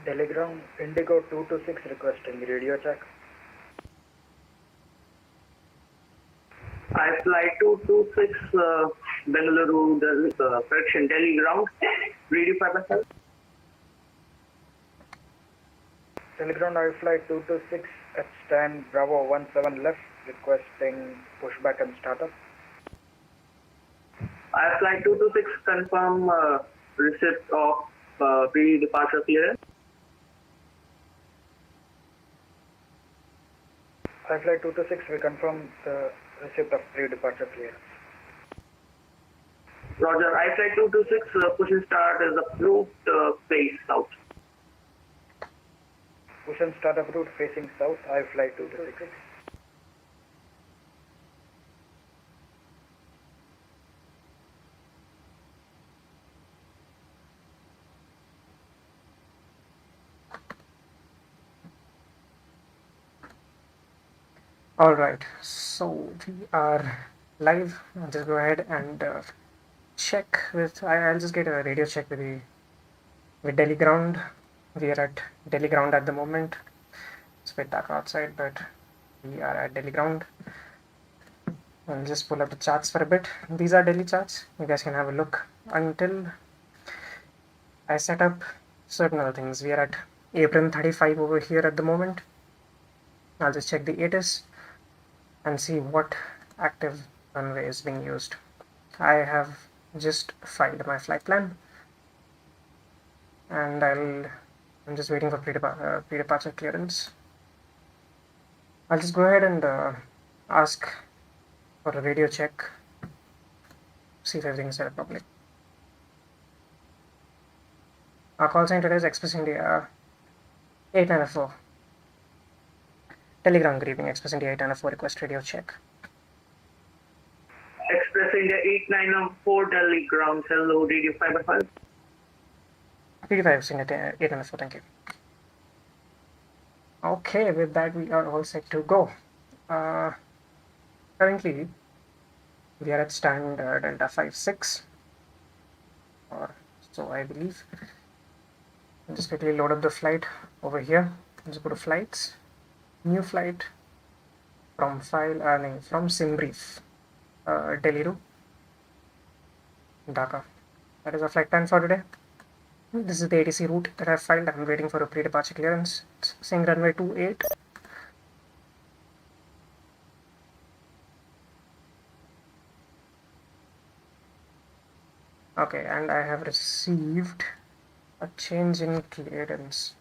Telegram Indigo 226 requesting radio check. I fly 226 Bengaluru, correction, Delhi ground, radio 5 Telegram I fly 226 at stand Bravo 17 left requesting pushback and startup. I fly 226 confirm receipt of pre-departure clearance. I fly 226 we confirm the receipt of pre-departure clearance. Roger, I fly 226 push and start is approved face south. Push and startup route facing south, I fly 226. Alright, so we are live. I'll just go ahead and check with, I'll just get a radio check with Delhi ground. We are at Delhi ground at the moment. It's a bit dark outside, but we are at Delhi ground. I'll just pull up the charts for a bit. These are Delhi charts. You guys can have a look until I set up certain other things. We are at apron 35 over here at the moment. I'll just check the ATIS and see what active runway is being used. I have just filed my flight plan and I'm just waiting for pre-departure clearance. I'll just go ahead and ask for a radio check, see if everything is set up properly. Our call sign today is Express India 894. Telegram greeting, Express India 894, request radio check. Express India 8994 Delhi ground, hello, radio 5. P3Dv4, India 894, thank you. Okay, with that we are all set to go. Currently, we are at stand Delta 56, or so I believe. I'll just quickly load up the flight over here. Let's go to flights. New flight from from SimBrief, Delhi to Dhaka. That is our flight plan for today. This is the ATC route that I've filed. I'm waiting for a pre-departure clearance. It's saying runway 28. Okay, and I have received a change in clearance.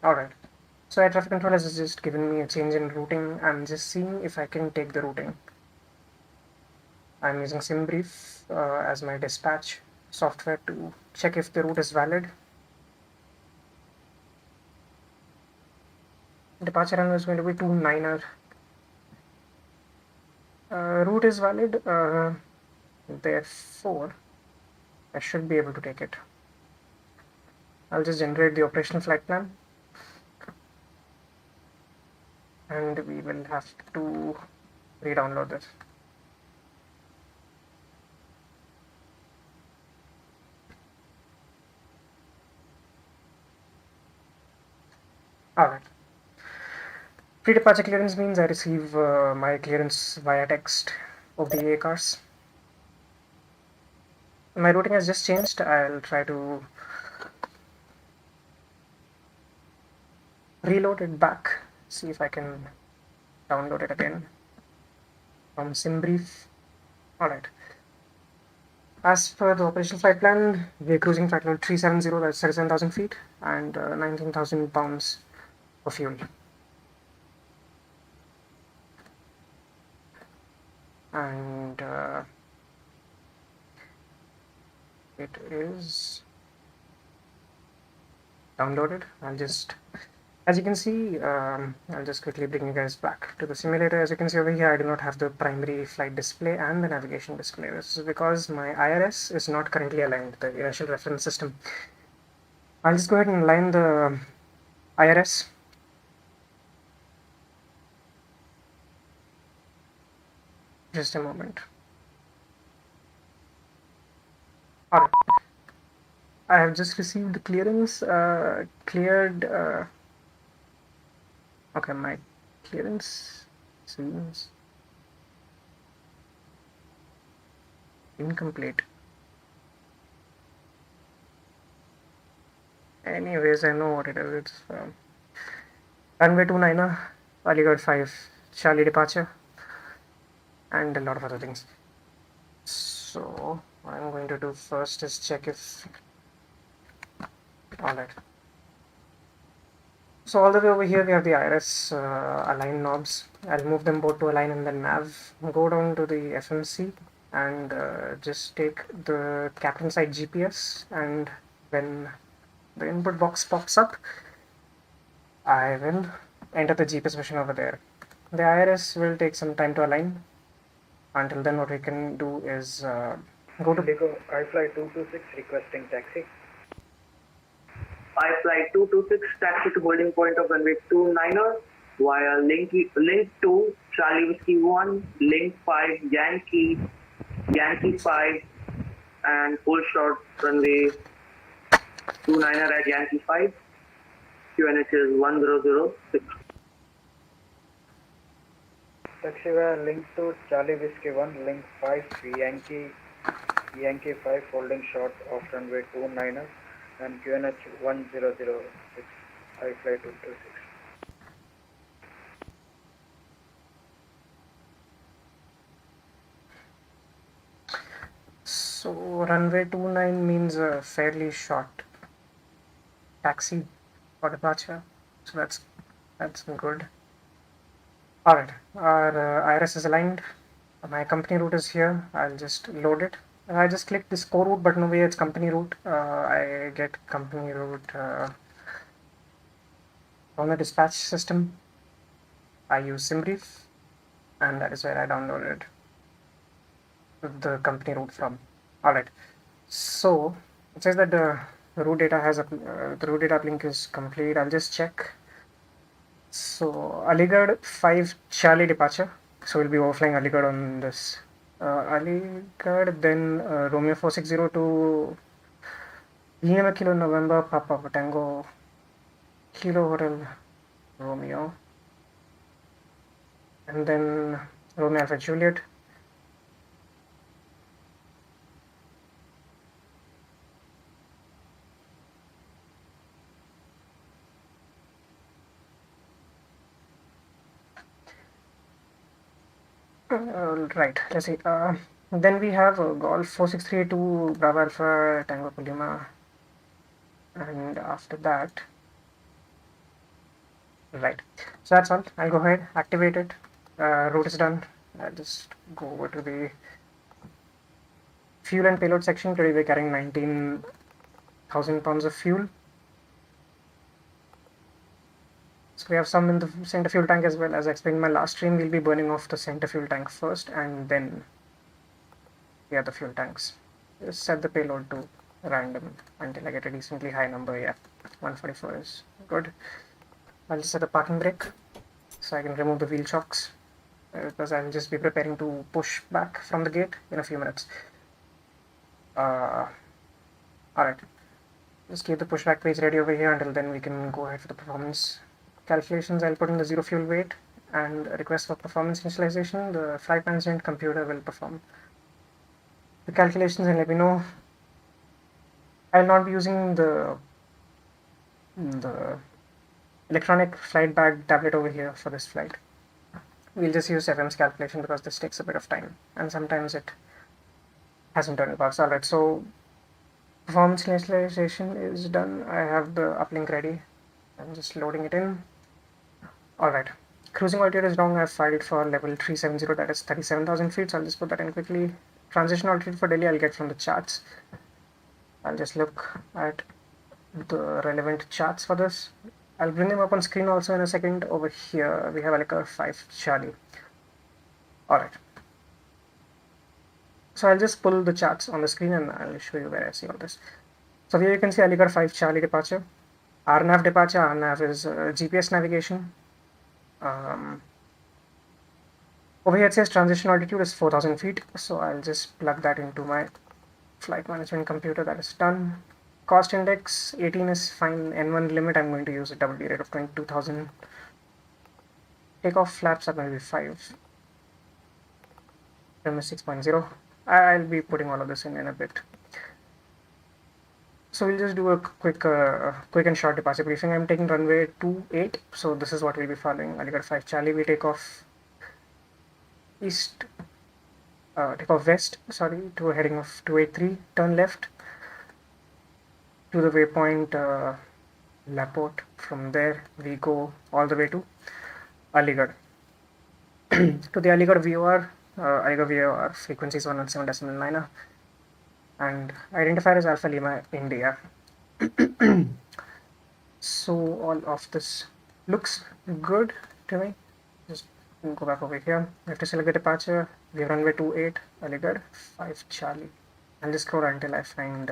Alright, so air traffic control has just given me a change in routing. I'm just seeing if I can take the routing. I'm using SimBrief as my dispatch software to check if the route is valid. Departure runway is going to be 29er. Route is valid, therefore I should be able to take it. I'll just generate the operational flight plan. And we will have to re-download this. Alright. Pre-departure clearance means I receive my clearance via text of the ACARS. My routing has just changed. I'll try to reload it back. See if I can download it again from SimBrief. Alright. As per the operational flight plan, we're cruising flight level 370, that's 37,000 feet, and 19,000 pounds of fuel. And it is downloaded. As you can see, I'll just quickly bring you guys back to the simulator. As you can see over here, I do not have the primary flight display and the navigation display. This is because my IRS is not currently aligned, the inertial reference system. I'll just go ahead and align the IRS. Just a moment. Alright. I have just received clearance. Cleared. Okay, my clearance seems incomplete. Anyways, I know what it is. It's runway 29er, Aligarh 5, Charlie departure, and a lot of other things. So what I'm going to do first is check if alright. So all the way over here we have the IRS align knobs. I'll move them both to align and then nav. Go down to the FMC and just take the captain side GPS, and when the input box pops up, I will enter the GPS position over there. The IRS will take some time to align. Until then, what we can do is go to Indigo iFlight 226 requesting taxi. iFlight 226 taxi to holding point of runway 29er via link 2 Charlie Whiskey 1, link 5 Yankee 5, and full short runway 29er at Yankee 5. QNH is 1006. Taxi via link to Charlie Whiskey 1, link 5 Yankee 5 holding short of runway 29er and QNH 1006 iFlight 226. So runway 29 means a fairly short taxi for departure. So that's good. Alright, our IRS is aligned. My company route is here. I'll just load it. I just click this core route button over here. It's company route. I get company route from the dispatch system. I use SimBrief, and that is where I downloaded the company route from. Alright, so it says that the route data has the route data uplink is complete. I'll just check. So Aligarh 5 Charlie departure. So we'll be overflying Aligarh on this. Aligarh, then Romeo 4602 Lima Kilo November Papa Tango Kilo Hotel Romeo, and then Romeo Alpha Juliet. Right, let's see. Then we have Golf 4632 Bravo Alpha Tango Lima, and after that, right. So that's all. I'll go ahead, activate it. Route is done. I'll just go over to the fuel and payload section. Today we're carrying 19,000 pounds of fuel. So we have some in the center fuel tank as well. As I explained in my last stream, we'll be burning off the center fuel tank first and then the other fuel tanks. Just set the payload to random until I get a decently high number. Yeah, 144 is good. I'll just set the parking brake so I can remove the wheel chocks because I'll just be preparing to push back from the gate in a few minutes. Alright, just keep the pushback page ready over here. Until then we can go ahead for the performance calculations. I'll put in the zero fuel weight and a request for performance initialization. The flight management computer will perform the calculations and let me know. I'll not be using the electronic flight bag tablet over here for this flight. We'll just use FM's calculation because this takes a bit of time and sometimes it hasn't turned about. Alright, so performance initialization is done. I have the uplink ready. I'm just loading it in. Alright, cruising altitude is wrong. I've filed for level 370, that is 37,000 feet. So I'll just put that in quickly. Transition altitude for Delhi I'll get from the charts. I'll just look at the relevant charts for this. I'll bring them up on screen also in a second. Over here we have Aligarh 5 Charlie. Alright, so I'll just pull the charts on the screen and I'll show you where I see all this. So here you can see Aligarh 5 Charlie departure. RNAV departure. RNAV is GPS navigation. Over here it says transition altitude is 4,000 feet, so I'll just plug that into my flight management computer. That is done. Cost index 18 is fine. N1 limit, I'm going to use a WD rate of 22,000. Takeoff flaps are going to be 5. Trim is 6.0. I'll be putting all of this in a bit. So we'll just do a quick and short departure briefing. I'm taking runway 28, so this is what we'll be following. Aligarh 5 Charlie, we take off west, to a heading of 283, turn left to the waypoint Laporte. From there we go all the way to Aligarh. To the Aligarh VOR, frequency is 107.9 and identifier is Alpha Lima India. So all of this looks good to me. Just go back over here. We have to select the departure. We have runway 28, Aligarh 5 Charlie. I'll just scroll until I find.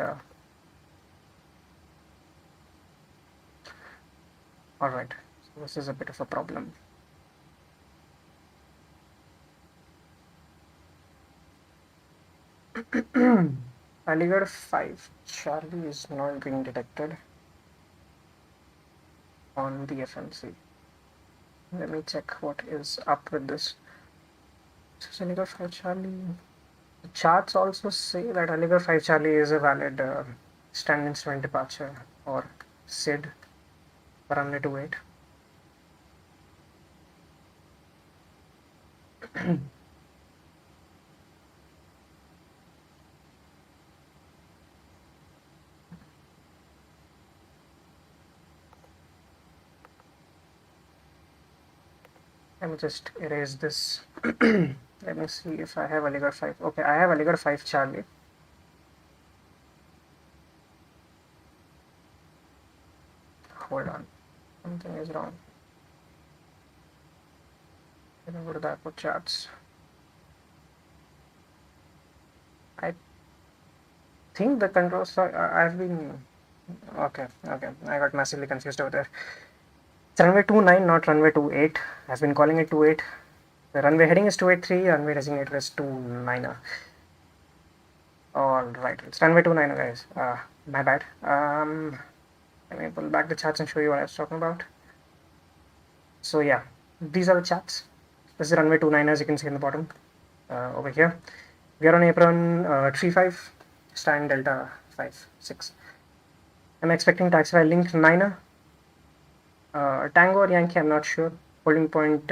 Alright, so this is a bit of a problem. Aligarh 5 Charlie is not being detected on the FMC. Let me check what is up with this. So Aligarh 5 Charlie. The charts also say that Aligarh 5 Charlie is a valid stand instrument departure or SID for runway 28. Let me just erase this. Let me see if I have Aligarh 5. Okay, I have Aligarh 5 Charlie. Hold on, something is wrong. Let me go to the airport charts. I think the controls I've been okay. I got massively confused over there. It's runway 29, not runway 28. I've been calling it 28. The runway heading is 283, runway designator is 29. Alright, it's runway 29, guys. My bad. Let me pull back the charts and show you what I was talking about. So yeah, these are the charts. This is runway 29, as you can see in the bottom over here. We are on apron 35, stand Delta 56. I'm expecting taxiway link 9. Tango or Yankee, I'm not sure. Holding point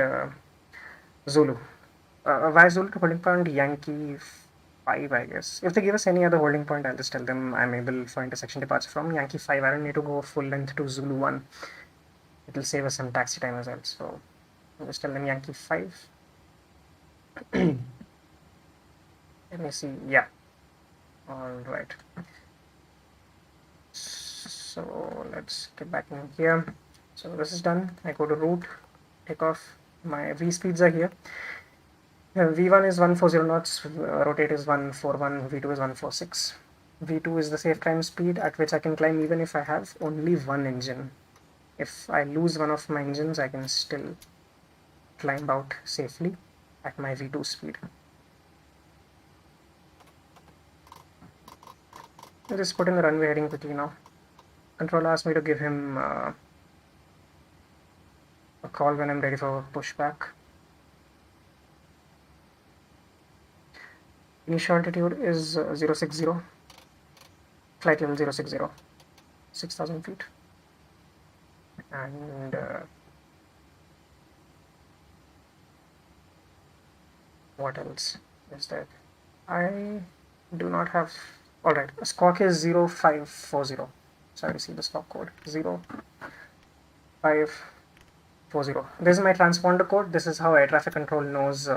Zulu. Why Zulu to holding point Yankee 5, I guess. If they give us any other holding point, I'll just tell them I'm able for intersection departure from Yankee 5. I don't need to go full length to Zulu 1. It will save us some taxi time as well. So I'll just tell them Yankee 5. Let me see. Yeah. Alright. So let's get back in here. So this is done. I go to route, take off. My V speeds are here. V1 is 140 knots, rotate is 141, V2 is 146. V2 is the safe climb speed at which I can climb even if I have only one engine. If I lose one of my engines, I can still climb out safely at my V2 speed. I'll just put in the runway heading quickly now. Controller asked me to give him a call when I'm ready for pushback. Initial altitude is 060, flight level 060, 6,000 feet. And what else is there? I do not have. Alright, squawk is 0540. Sorry, see the squawk code 0540. This is my transponder code. This is how air traffic control knows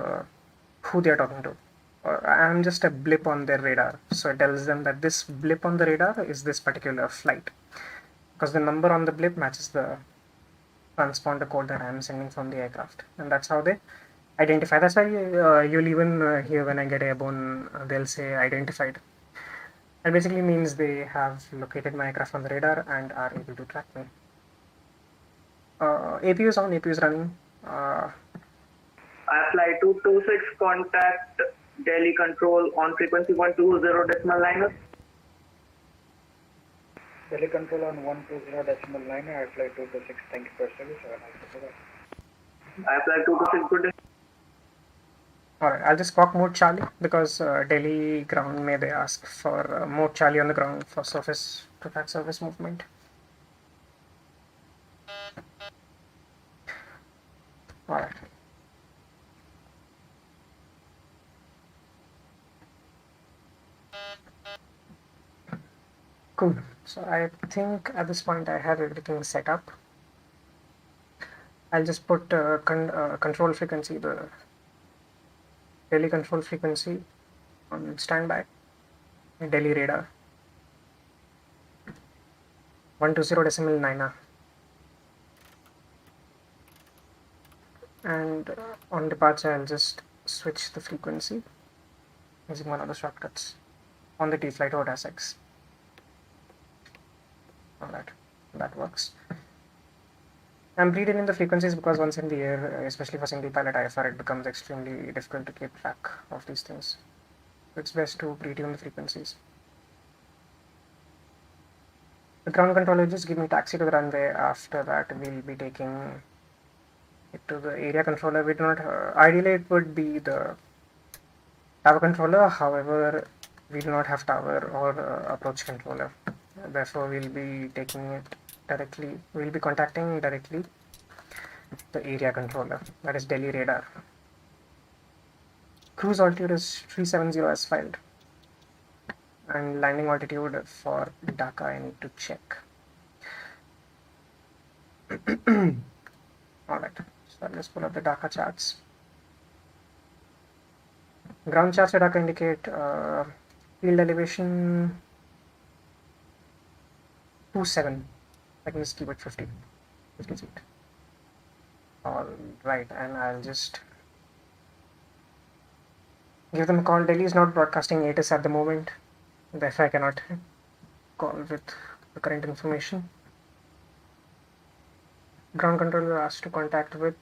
who they are talking to. I'm just a blip on their radar, so it tells them that this blip on the radar is this particular flight, because the number on the blip matches the transponder code that I'm sending from the aircraft, and that's how they identify. That's why you'll even hear when I get airborne, they'll say identified. That basically means they have located my aircraft on the radar and are able to track me. APU is on, APU is running. Flight 226, contact Delhi Control on frequency 120.9. Delhi Control on 120.9. Flight 226. Thank you for your service. Have a nice day. Flight 226, good day. Alright, I'll just squawk mode Charlie because Delhi ground may they ask for mode Charlie on the ground for surface to track surface movement. Alright. Cool. So I think at this point I have everything set up. I'll just put control frequency, the Delhi control frequency on standby. Delhi radar 120.9. And on departure I'll just switch the frequency using one of the shortcuts on the T.Flight Hotas X. Alright, that works. I'm reading in the frequencies because once in the air, especially for single pilot IFR, it becomes extremely difficult to keep track of these things. It's best to pre-tune the frequencies. The ground controller just give me taxi to the runway. After that, we'll be taking it to the area controller. We do not. Ideally, it would be the tower controller. However, we do not have tower or approach controller. Therefore, we'll be taking it directly. We'll be contacting directly the area controller. That is Delhi radar. Cruise altitude is 370 as filed. And landing altitude for Dhaka I need to check. Alright, so let's pull up the Dhaka charts. Ground charts for Dhaka indicate field elevation 27. I can just keep it 50 feet. Alright, and I'll just give them a call. Delhi is not broadcasting ATIS at the moment. Therefore, I cannot call with the current information. Ground controller asked to contact with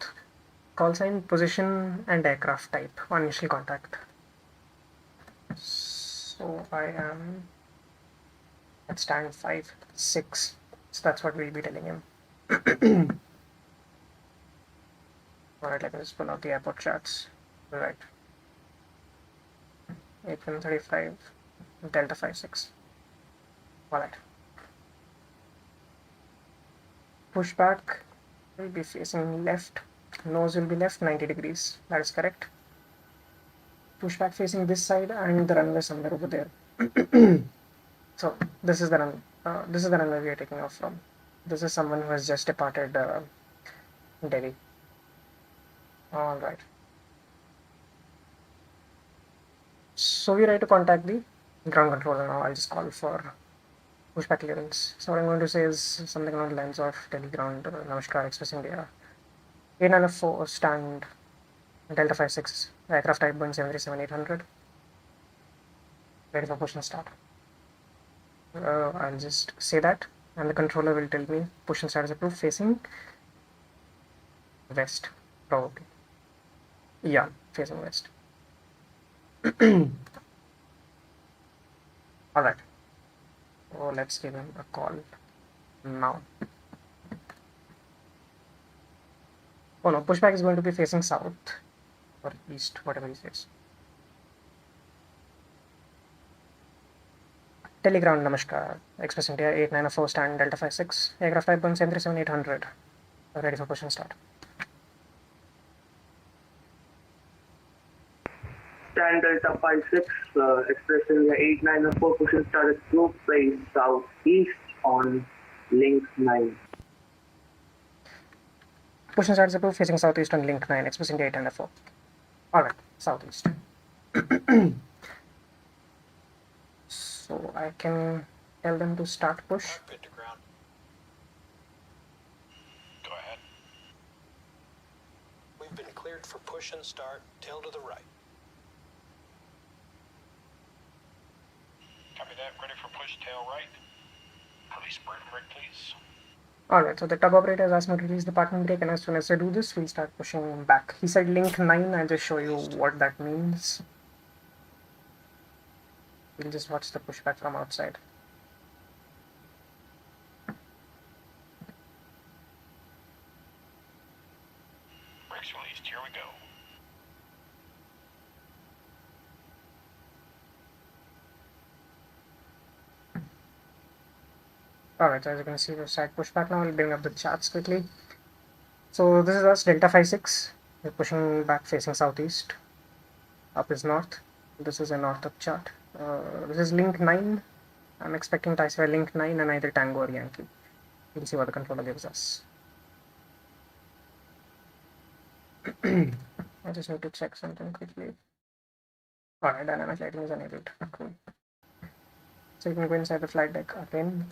call sign, position, and aircraft type on initial contact. So I am at stand 5, 6. So that's what we'll be telling him. Alright, let me just pull out the airport charts. Right. 8:35. Delta 56. Alright. Pushback will be facing left. Nose will be left 90 degrees. That is correct. Pushback facing this side and the runway somewhere over there. So this is the runway we are taking off from. This is someone who has just departed Delhi. Alright. So we're ready to contact the ground controller now. I'll just call for pushback clearance. So what I'm going to say is something along the lines of Delhi ground, Namaskar, Express India. 894 stand Delta 56, aircraft type Boeing 737-800. Ready for push and start. I'll just say that, and the controller will tell me push and start is approved facing west, probably. Yeah, facing west. Alright. So let's give him a call now. Oh no, pushback is going to be facing south or east, whatever he says. Teleground, Namaskar. Express India 894 stand Delta 56. Aircraft type Boeing 737-800. Ready for push and start. Stand Delta 56, Express India 894, push and start at group base southeast on link 9. Push and start is approved facing southeast on link 9, Express India 804. Alright, southeast. So I can tell them to start push. Cockpit to ground. Go ahead. We've been cleared for push and start, tail to the right. Copy that. Ready for push tail right. Release brake, please. Alright, so the tug operator has asked me to release the parking brake, and as soon as I do this, we'll start pushing back. He said link 9, I'll just show you what that means. We'll just watch the pushback from outside. Brakes released, here we go. Alright, so as you can see, the side pushback now. I'll bring up the charts quickly. So this is us, Delta-56. We're pushing back facing southeast. Up is north. This is a north up chart. This is link 9. I'm expecting Taisai link 9 and either Tango or Yankee. We'll see what the controller gives us. I just need to check something quickly. Alright, dynamic lighting is enabled. Cool. So you can go inside the flight deck again.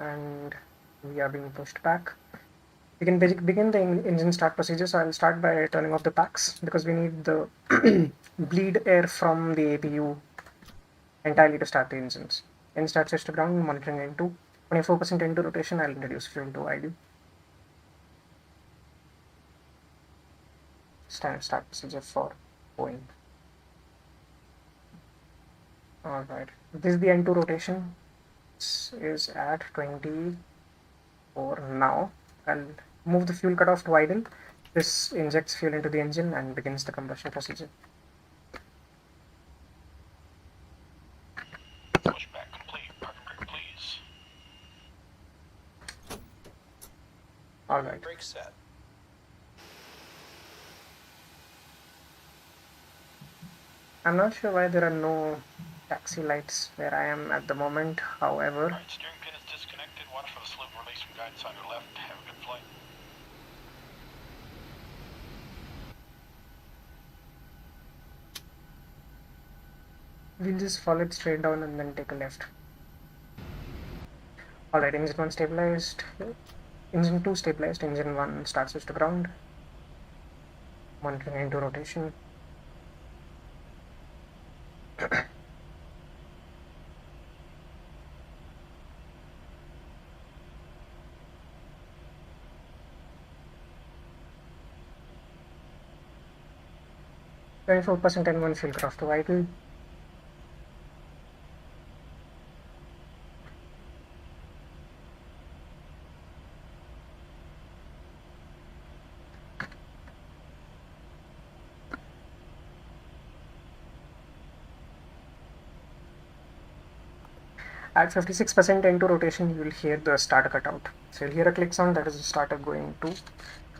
And we are being pushed back. We can begin the engine start procedure. So I'll start by turning off the packs because we need the bleed air from the APU entirely to start the engines. Engine start switch to ground, monitoring N2. 24% into rotation, I'll introduce fuel to idle. Standard start procedure for Boeing. Alright, this is the N2 rotation. This is at 24 now. I'll move the fuel cutoff to idle. This injects fuel into the engine and begins the combustion procedure. Pushback complete. Parking brake, please. Alright. Brake set. I'm not sure why there are no taxi lights where I am at the moment, however. Right, steering pin is disconnected. Watch for the slip release from guidance on your left. Have a good flight. We'll just follow it straight down and then take a left. Alright, engine 1 stabilized, engine 2 stabilized, engine 1 start switch to ground, monitoring into rotation. (24% N1 fuel craft to idle). At 56% into rotation, you will hear the starter cut out. So you'll hear a click sound, that is the starter going to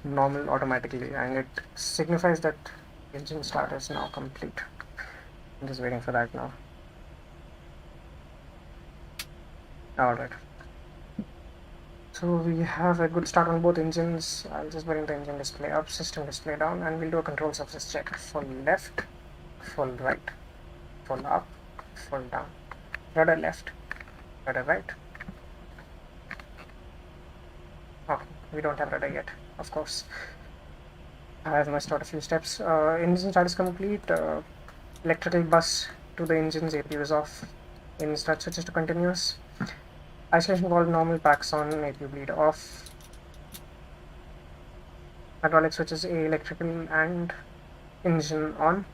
normal automatically, and it signifies that engine start is now complete. I'm just waiting for that now. Alright. So we have a good start on both engines. I'll just bring the engine display up, system display down, and we'll do a control surface check. Full left, full right, full up, full down. Rudder left, rudder right. Oh, we don't have rudder yet, of course. I have missed out a few steps. Engine start is complete. Electrical bus to the engines, APU is off. Engine start switches to continuous. Isolation valve normal, packs on, APU bleed off. Hydraulic switches A, electrical and engine on.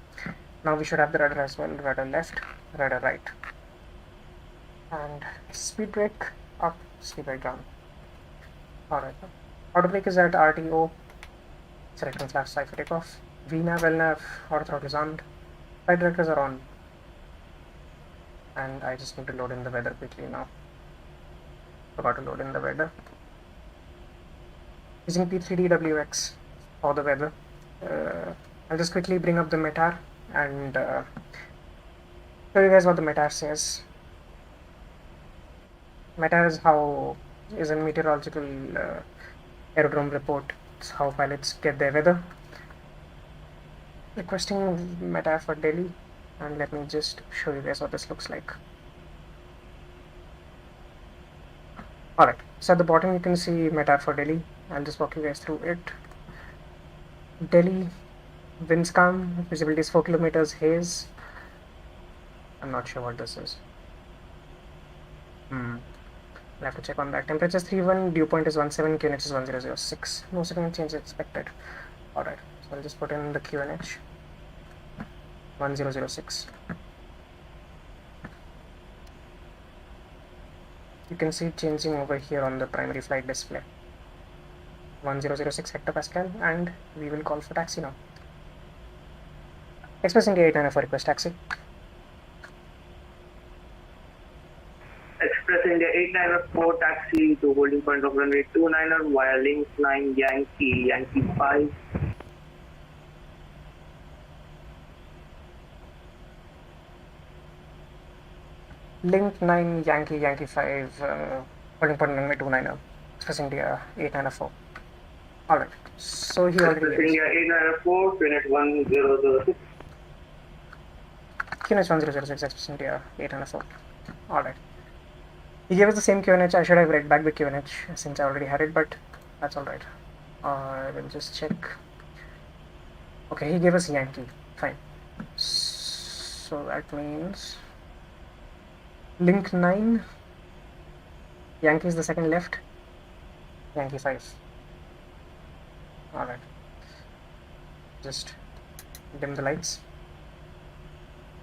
Now we should have the rudder as well. Rudder left, rudder right. And speed brake up, speed brake down. Alright. Auto brake is at RTO. Selecting flash side for takeoff. VNAV, LNAV, auto throttle is on. Flight directors are on. And I just need to load in the weather quickly now. Forgot to load in the weather. Using P3Dv4 for the weather. I'll just quickly bring up the METAR and show you guys what the METAR says. METAR is a meteorological aerodrome report. It's how pilots get their weather. Requesting METAR for Delhi, and let me just show you guys what this looks like. Alright, so at the bottom you can see METAR for Delhi. I'll just walk you guys through it. Delhi, winds calm, visibility is 4 kilometers, haze. I'm not sure what this is. I'll have to check on that. Temperature is 31, dew point is 17, QNH is 1006. No significant change expected. Alright, so I'll just put in the QNH 1006. You can see it changing over here on the primary flight display. 1006 hectopascal, and we will call for taxi now. Express India 894 request taxi. Express India 894 taxi to holding point of runway 29 via link 9 Yankee 5. Link 9 Yankee 5 holding point runway 29 Express India 894. Alright, so he already Express India 894 QNH 1006. QNH 1006 Express India 894. Alright. He gave us the same QNH. I should have read back the QNH since I already had it, but that's alright. I will just check. Okay, he gave us Yankee. Fine. So that means link 9. Yankee is the second left. Yankee 5. Alright. Just dim the lights.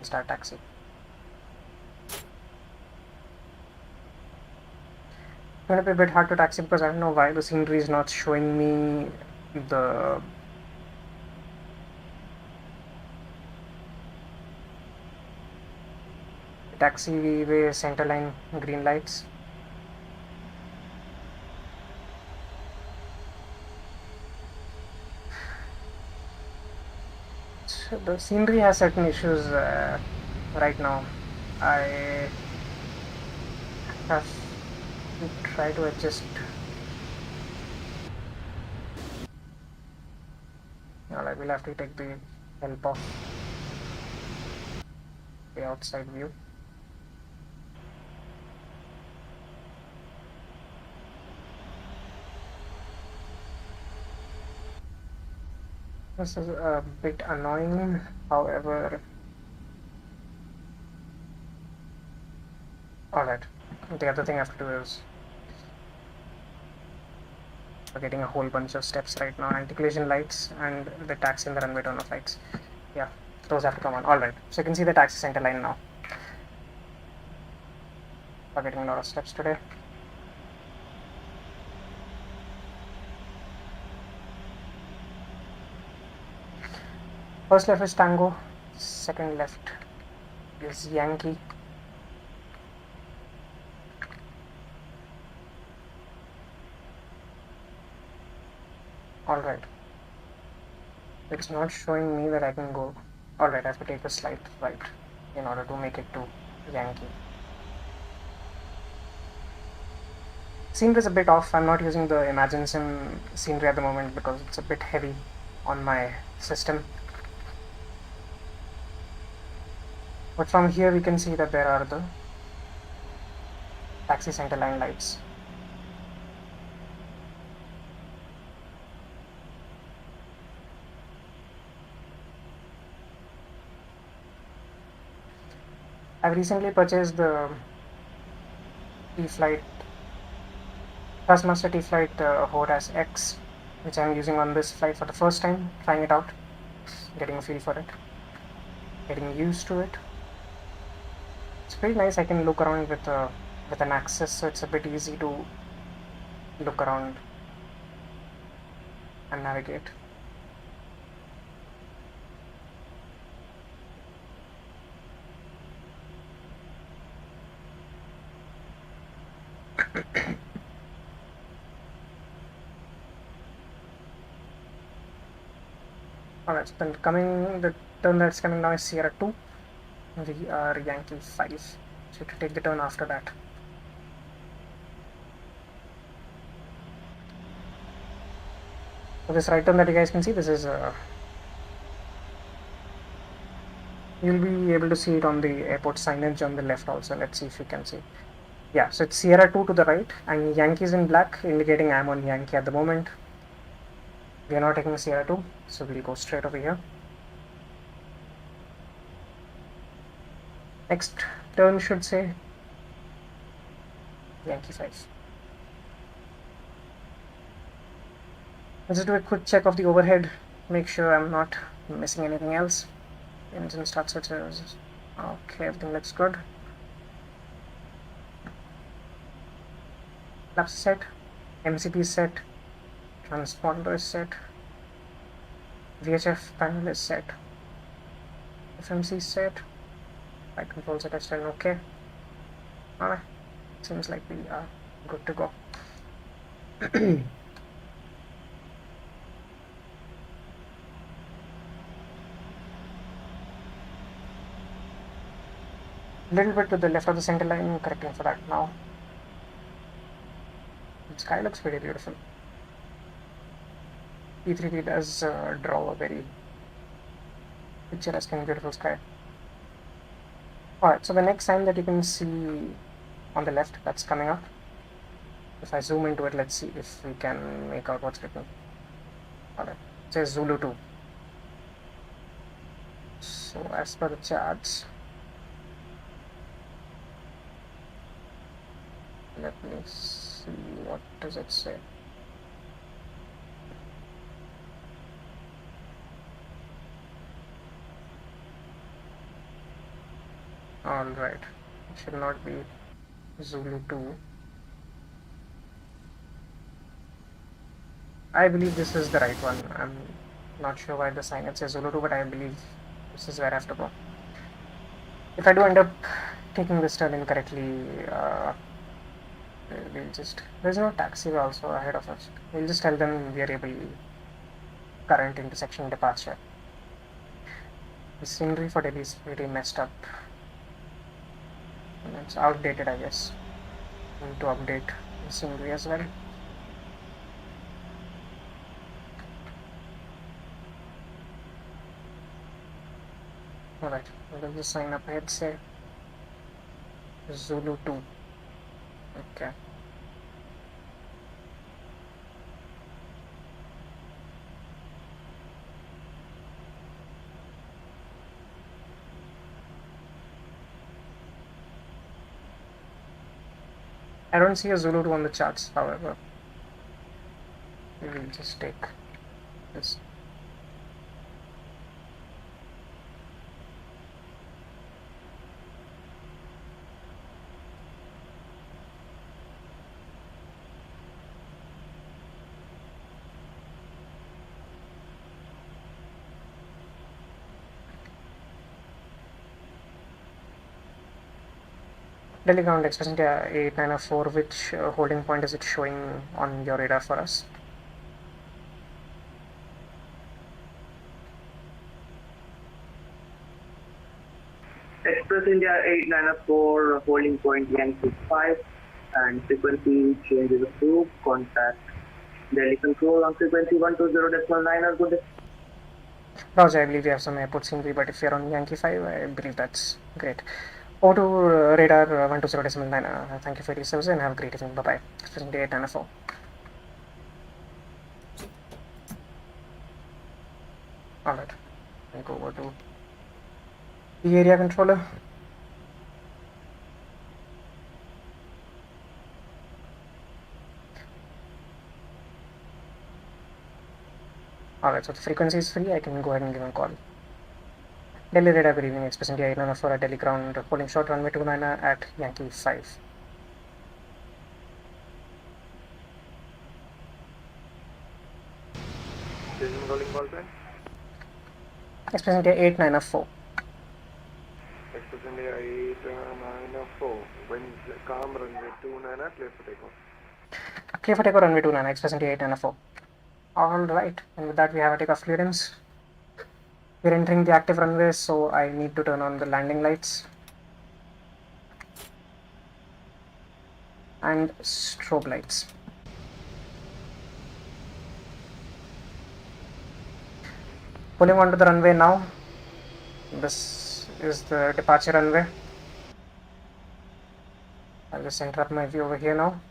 Start taxi. It's going to be a bit hard to taxi because I don't know why the scenery is not showing me the taxiway center line green lights. So the scenery has certain issues right now. I have to try to adjust. Alright, we'll have to take the help of the outside view. This is a bit annoying, however. Alright, the other thing I have to do is we're getting a whole bunch of steps right now. Anti-collision lights and the taxi and the runway turn off lights. Yeah, those have to come on. Alright, so you can see the taxi center line now. We're getting a lot of steps today. First left is Tango, second left is Yankee. Alright, it's not showing me that I can go. Alright, I have to take a slight right in order to make it to Yankee. Scenery is a bit off. I'm not using the Imagine Sim scenery at the moment because it's a bit heavy on my system. But from here we can see that there are the taxi center line lights. I've recently purchased the T.Flight Thrustmaster T.Flight Hotas X, which I'm using on this flight for the first time, trying it out, getting a feel for it, getting used to it. It's pretty nice. I can look around with an axis, so it's a bit easy to look around and navigate. Alright, then the turn that's coming now is Sierra 2. We are Yankee 5, so to take the turn after that. So this right turn that you guys can see, this is you'll be able to see it on the airport signage on the left also. Let's see if you can see. Yeah, so it's Sierra 2 to the right and Yankees in black, indicating I'm on Yankee at the moment. We are not taking Sierra 2, so we'll go straight over here. Next turn should say Yankee 5. Let's just do a quick check of the overhead, make sure I'm not missing anything else. Engine start switches. Okay, everything looks good. Flaps set, MCP is set, transponder is set, VHF panel is set, FMC is set, flight controls are tested and okay. Alright, seems like we are good to go. Little bit to the left of the center line, correcting for that now. The sky looks pretty beautiful. P3D does draw a very picturesque and beautiful sky. Alright, so the next sign that you can see on the left that's coming up, if I zoom into it, let's see if we can make out what's written. Alright, it says Zulu 2. So as per the charts, let me see, what does it say? Alright, it should not be Zulu 2. I believe this is the right one. I'm not sure why the sign it says Zulu 2, but I believe this is where I have to go. If I do end up taking this turn incorrectly, we'll just, there's no taxi also ahead of us. We'll just tell them variable current intersection departure. The scenery for Delhi is pretty messed up. And it's outdated, I guess. I need to update the scenery as well. Alright, we'll just sign up ahead, say Zulu 2. Okay. I don't see a Zulu 2 on the charts, however. We will just take this. Delhi ground express India 8904, which holding point is it showing on your radar for us? Express India 8904, holding point Yankee 5, and frequency change is approved. Contact Delhi Control on frequency 120.9 good. Roger, I believe we have some airport scenery, but if you're on Yankee 5, I believe that's great. Over to radar 120.9. Thank you for your service and have a great evening. Bye bye. Express India 8904. Alright, I'll go over to the area controller. Alright, so the frequency is free, I can go ahead and give a call. Delhi radar, good evening, Express India 8904 at Delhi ground, holding short runway 29 at Yankee 5. Station calling call sign. Express India 8904. Express India 8904. Winds calm, runway 29, clear for takeoff. Clear for takeoff, runway 29, Express India 8904. Alright, and with that we have a takeoff clearance. We're entering the active runway, so I need to turn on the landing lights and strobe lights. Pulling onto the runway now. This is the departure runway. I'll just center up my view over here now.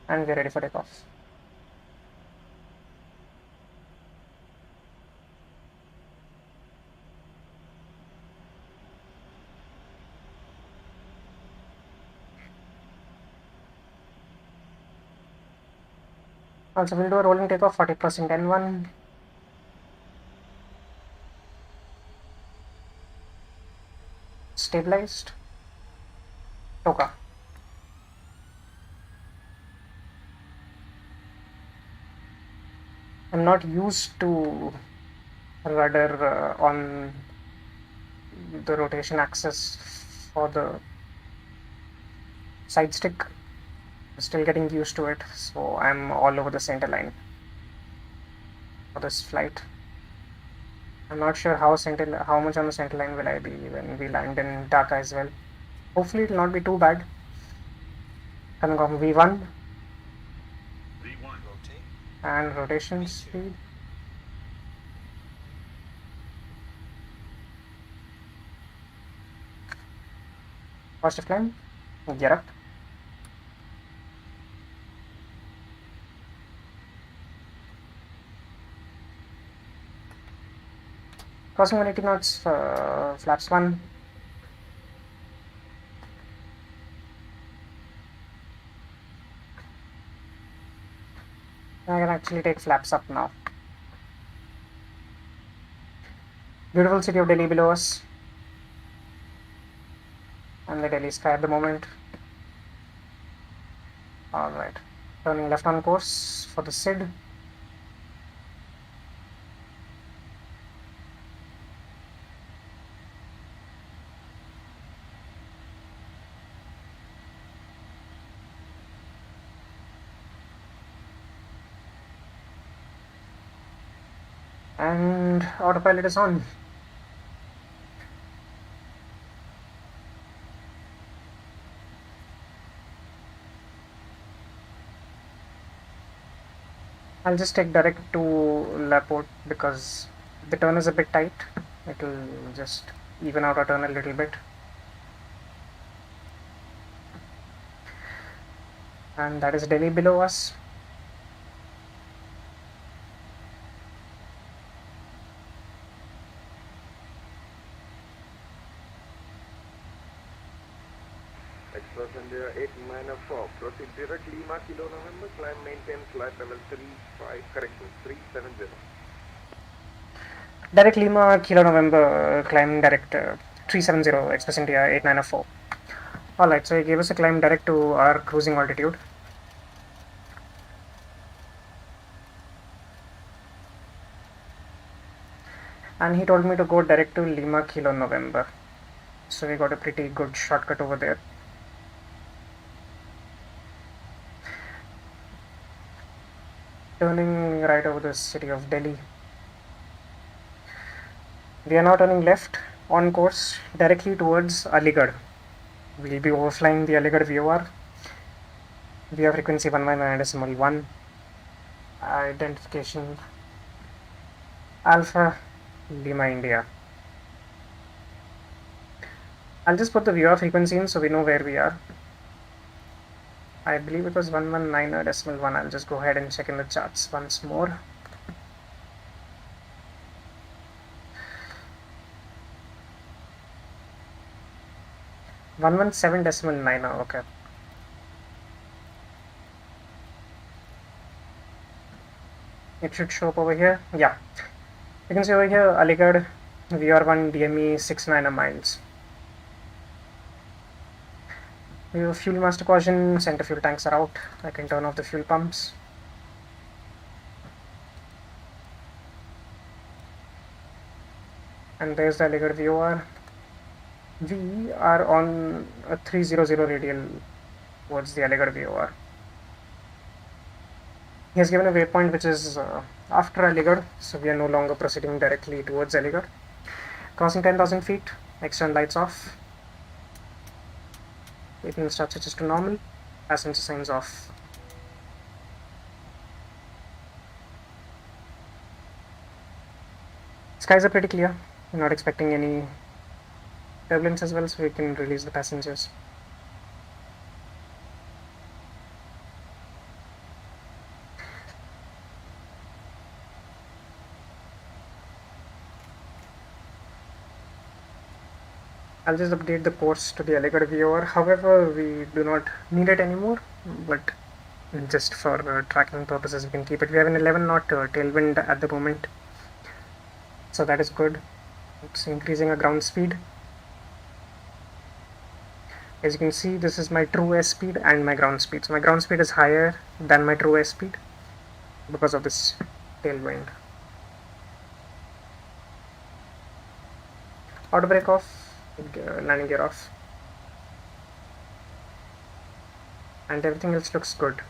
And we're ready for takeoff. Also, we'll do a rolling takeoff, 40% N1. Stabilized. Toka. I'm not used to rudder on the rotation axis for the side stick. I'm still getting used to it, so I'm all over the center line for this flight. I'm not sure how much on the center line will I be when we land in Dhaka as well. Hopefully it will not be too bad. Coming off V1. V1, rotate. And rotation speed. Positive climb. Gear up. Crossing 180 knots, flaps 1. I can actually take flaps up now. Beautiful city of Delhi below us. And the Delhi sky at the moment. Alright. Turning left on course for the SID. And autopilot is on. I'll just take direct to Laporte because the turn is a bit tight. It will just even out our turn a little bit. And that is Delhi below us. Express India 894. Proceed direct Lima Kilo November. Climb maintain flight level 370. Direct Lima Kilo November, climb direct 370, Express India 8904. Alright, so he gave us a climb direct to our cruising altitude. And he told me to go direct to Lima Kilo November. So we got a pretty good shortcut over there. Turning right over the city of Delhi. We are now turning left on course directly towards Aligarh. We'll be overflying the Aligarh VOR. VOR frequency 119.1. Identification Alpha Lima India. I'll just put the VOR frequency in so we know where we are. I believe it was 119.1. I'll just go ahead and check in the charts once more. .117.9. Okay. It should show up over here. Yeah. You can see over here Aligarh VR1 DME 69 miles. We have fuel master caution, center fuel tanks are out. I can turn off the fuel pumps. And there's the Aligarh VOR. We are on a 300 radial towards the Aligarh VOR. He has given a waypoint which is after Aligarh, so we are no longer proceeding directly towards Aligarh. Crossing 10,000 feet, external lights off. Taking start switches to normal, passenger signs off. Skies are pretty clear. We're not expecting any turbulence as well, so we can release the passengers. I'll just update the course to the Aligarh VOR. However, we do not need it anymore, but just for tracking purposes we can keep it. We have an 11 knot tailwind at the moment, so that is good. It's increasing our ground speed. As you can see, this is my true airspeed and my ground speed. So my ground speed is higher than my true airspeed because of this tailwind. Auto brake off, landing gear off, and everything else looks good.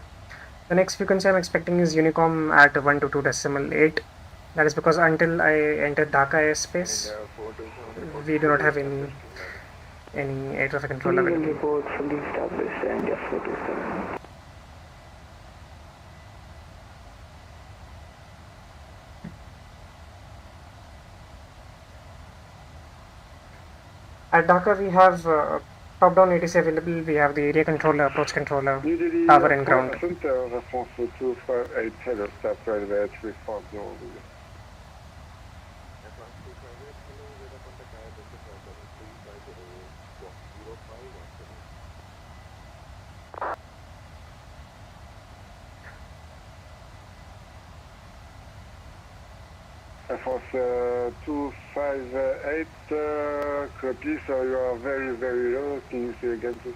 The next frequency I'm expecting is Unicom at 122.8. That is because until I entered Dhaka airspace, we do not have any air traffic control available. Report fully established and F427. At Dhaka we have top-down ATC available. We have the area controller, approach controller, power and ground. Center, réponse 258, hello, stop railway 340. Réponse 258, copy, so you are very, very low. Can you say again, please?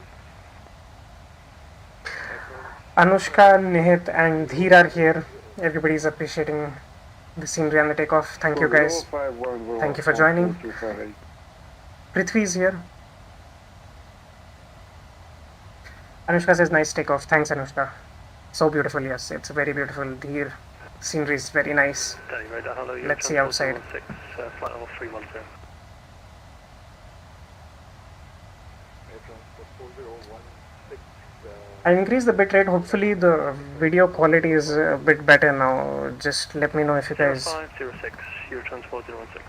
Anushka, Nihit and Dheer are here. Everybody is appreciating the scenery and the takeoff. Thank you guys. Thank you for joining. Prithvi is here. Anushka says nice takeoff. Thanks Anushka. So beautiful, yes. It's very beautiful. Dheer, scenery is very nice. Let's see outside. Flight level 310. I increased the bitrate. Hopefully the video quality is a bit better now. Just let me know if you guys... 0506, your transport 016.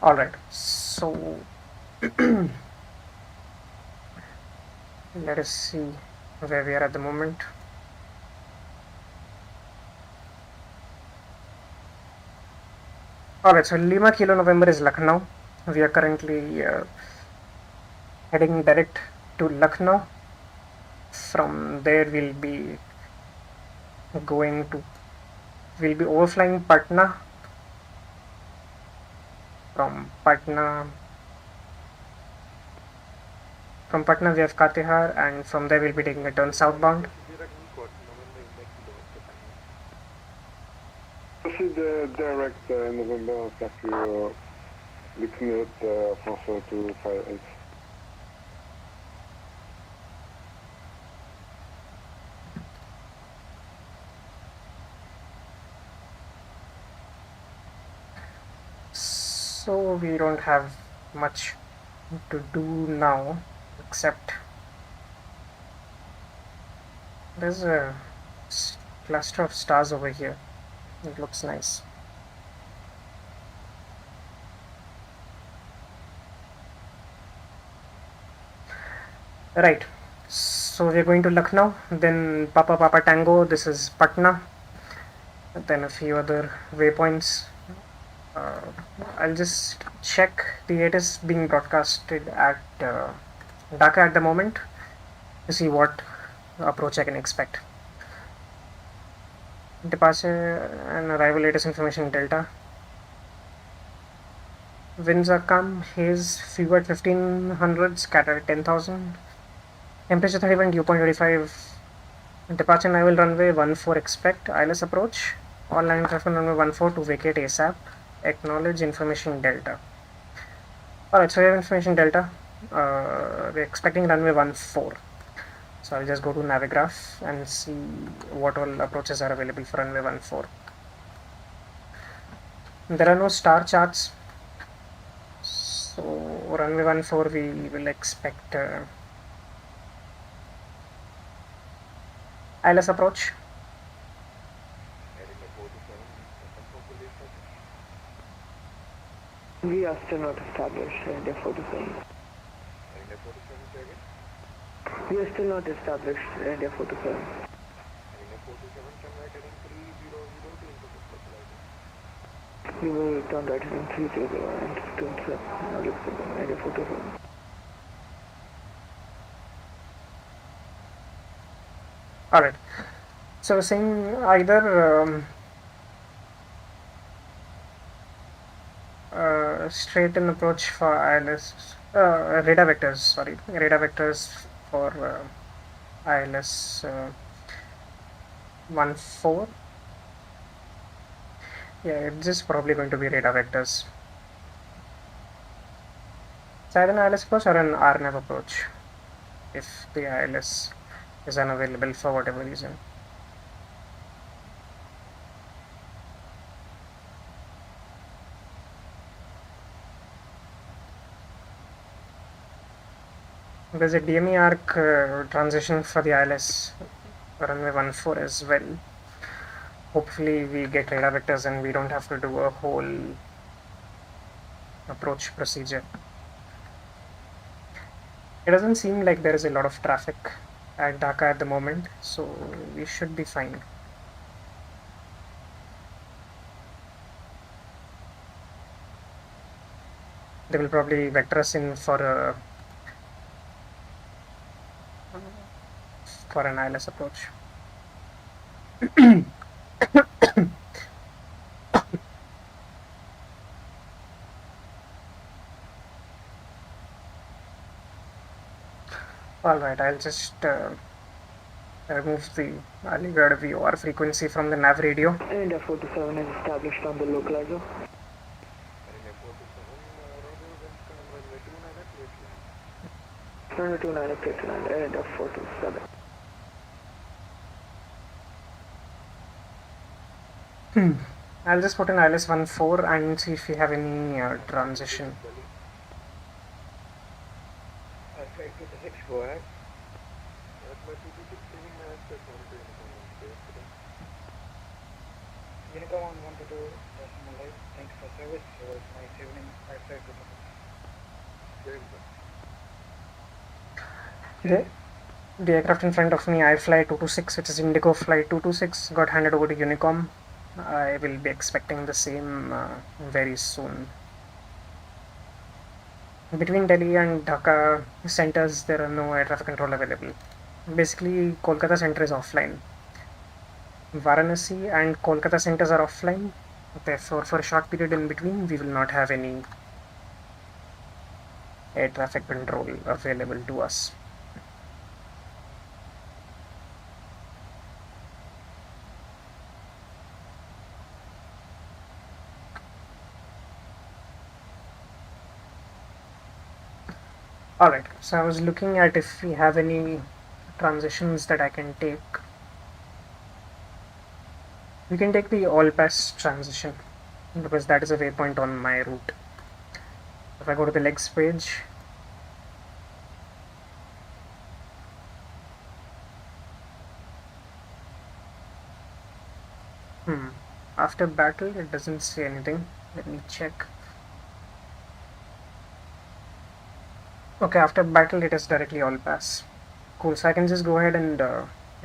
Alright, so let us see where we are at the moment. Alright, so Lima Kilo November is Lucknow. We are currently heading direct to Lucknow. From there we'll be overflying Patna. From Patna we have Katihar, and from there we'll be taking a turn southbound. Proceed direct November, Caprio, looking at France 258. So we don't have much to do now, except there's a cluster of stars over here. It looks nice. Right, so we're going to Lucknow, then Papa Tango, this is Patna, then a few other waypoints. I'll just check. It is being broadcasted at Dhaka at the moment to see what approach I can expect. Departure and arrival latest information Delta. Winds are calm, haze few at 1500, scatter at 10,000. Temperature 31, dew point 25. Departure and arrival runway 14 expect. ILS approach. All line traffic on runway 14 to vacate ASAP. Acknowledge information Delta. Alright, so we have information Delta. We're expecting runway 14. So I'll just go to Navigraph and see what all approaches are available for runway 14. There are no star charts. So runway 14 we will expect ILS approach. are still not established, India 47. India 47, say again. We are still not established, India 47. India 47, turn right heading 300 to Intercept Lighting. We will turn right heading 300 and to intercept India 47. Alright, so we're saying either straight in approach for ILS, radar vectors for ILS 14. Yeah, it's just probably going to be radar vectors. It's either an ILS approach or an RNAV approach if the ILS is unavailable for whatever reason. There's a DME arc transition for the ILS runway 14 as well. Hopefully we get radar vectors and we don't have to do a whole approach procedure. It doesn't seem like there is a lot of traffic at Dhaka at the moment, so we should be fine. They will probably vector us in for an ILS approach. Alright, I'll just remove the Aligarh VOR frequency from the nav radio. India 47 is established on the localizer. India 47, Romeo, then runway 29 at plate line. Runway 29 India 47. I'll just put in ILS 14 and see if we have any transition. Flight 226, go ahead. Flight 226, taking my aspect 1 to Unicom on 1 to 2, decimal light. Thanks for service. It was nice evening. Flight 226. The aircraft in front of me, iFly 226, which is Indigo Flight 226, got handed over to Unicom. I will be expecting the same very soon. Between Delhi and Dhaka centers, there are no air traffic control available. Basically, Kolkata center is offline. Varanasi and Kolkata centers are offline. Therefore, for a short period in between, we will not have any air traffic control available to us. Alright, so I was looking at if we have any transitions that I can take. We can take the all pass transition because that is a waypoint on my route. If I go to the legs page, after battle it doesn't say anything. Let me check. Okay, after battle it is directly all pass. Cool, so I can just go ahead and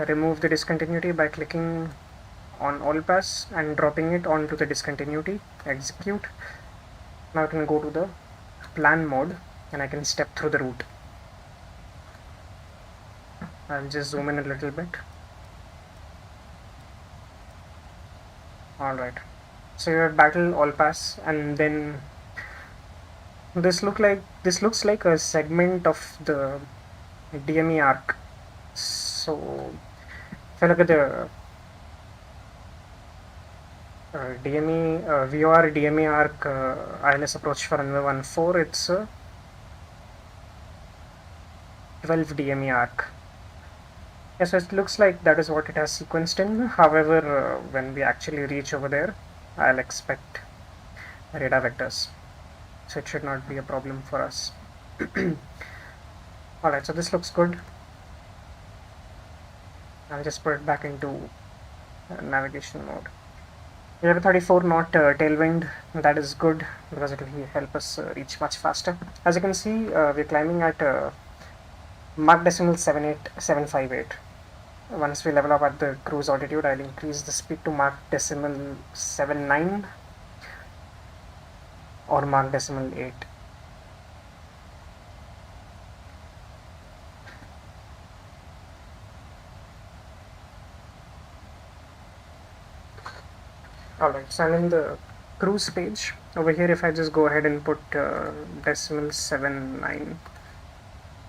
remove the discontinuity by clicking on all pass and dropping it onto the discontinuity, execute. Now I can go to the plan mode and I can step through the route. I'll just zoom in a little bit. Alright, so you have battle all pass, and then this looks like a segment of the DME arc. So if I look at the VOR DME arc ILS approach for runway 14, it's a 12 DME arc. Yes, so it looks like that is what it has sequenced in. However, when we actually reach over there, I'll expect radar vectors. So it should not be a problem for us. Alright, so this looks good. I'll just put it back into navigation mode. We have a 34 knot tailwind. That is good because it will help us reach much faster. As you can see, we're climbing at Mach decimal 78758. Once we level up at the cruise altitude, I'll increase the speed to Mach decimal 79 or Mach decimal 8. Alright, so I'm in the cruise page. Over here, if I just go ahead and put decimal 79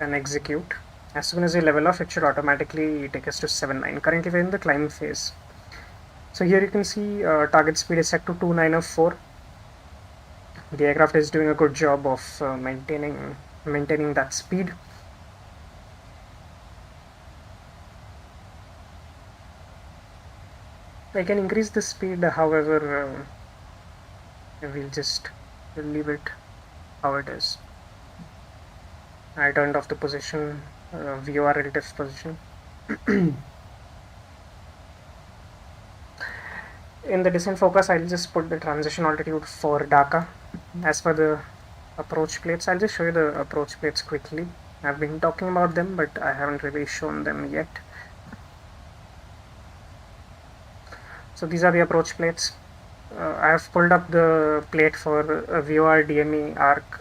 and execute, as soon as we level off, it should automatically take us to 79. Currently, we're in the climb phase. So here you can see target speed is set to 2904. The aircraft is doing a good job of maintaining that speed. I can increase the speed, however, we'll leave it how it is. I turned off the position, VOR relative position. In the descent focus, I'll just put the transition altitude for Dhaka. As for the approach plates, I'll just show you the approach plates quickly. I've been talking about them, but I haven't really shown them yet. So these are the approach plates. I have pulled up the plate for VOR DME arc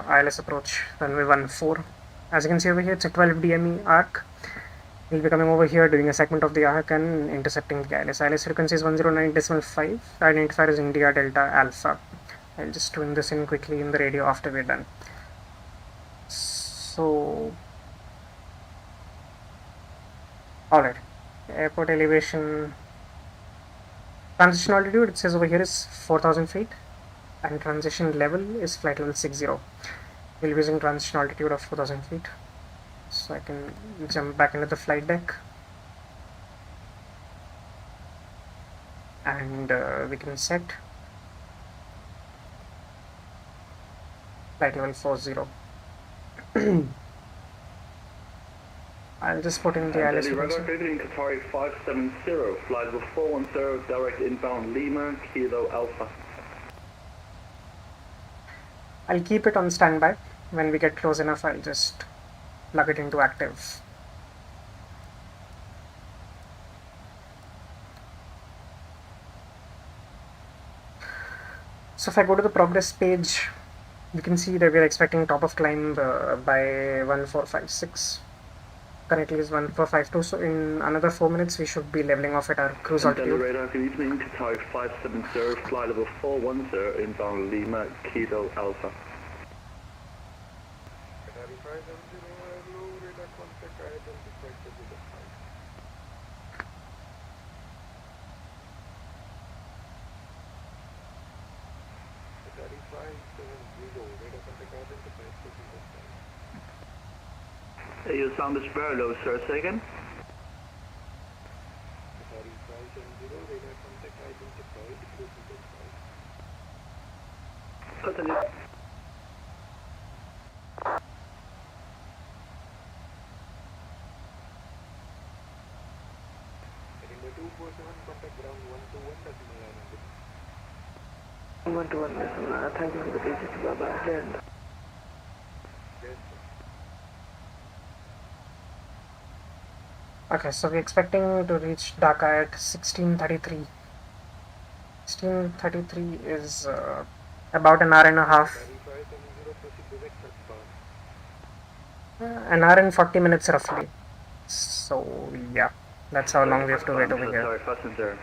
ILS approach runway 14. As you can see over here, it's a 12 DME arc. We'll be coming over here, doing a segment of the arc and intercepting the ILS. ILS frequency is 109.5. Identifier is India Delta Alpha. I'll just tune this in quickly in the radio after we're done. So, alright, airport elevation. Transition altitude, it says over here, is 4,000 feet, and transition level is flight level 60. We'll be using transition altitude of 4,000 feet. So I can jump back into the flight deck, and we can set flight level 40. I'll just put in the ILS frequency. Qatari 570, flight level 410, direct inbound Lima, Kilo Alpha. I'll keep it on standby. When we get close enough, I'll just plug it into active. So if I go to the progress page, we can see that we're expecting top of climb by 1456. Currently is 1452, so in another 4 minutes we should be leveling off at our cruise altitude. Radar, good evening, Qatari 570, flight level 410, inbound Lima, Kilo Alpha. Your sound is very low, sir. Say again. Continue. Thank you for the visit. Bye-bye. Okay, so we're expecting to reach Dhaka at 1633. 1633 is about an hour and a half. An hour and 40 minutes roughly. So yeah, that's how long we have to wait over here. Sorry, passenger.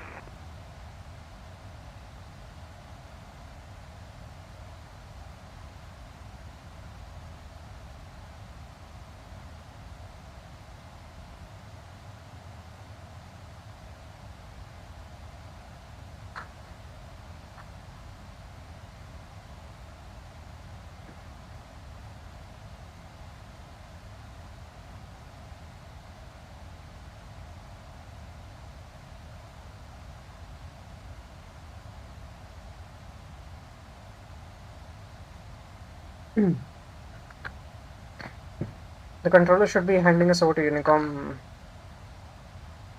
The controller should be handing us over to Unicom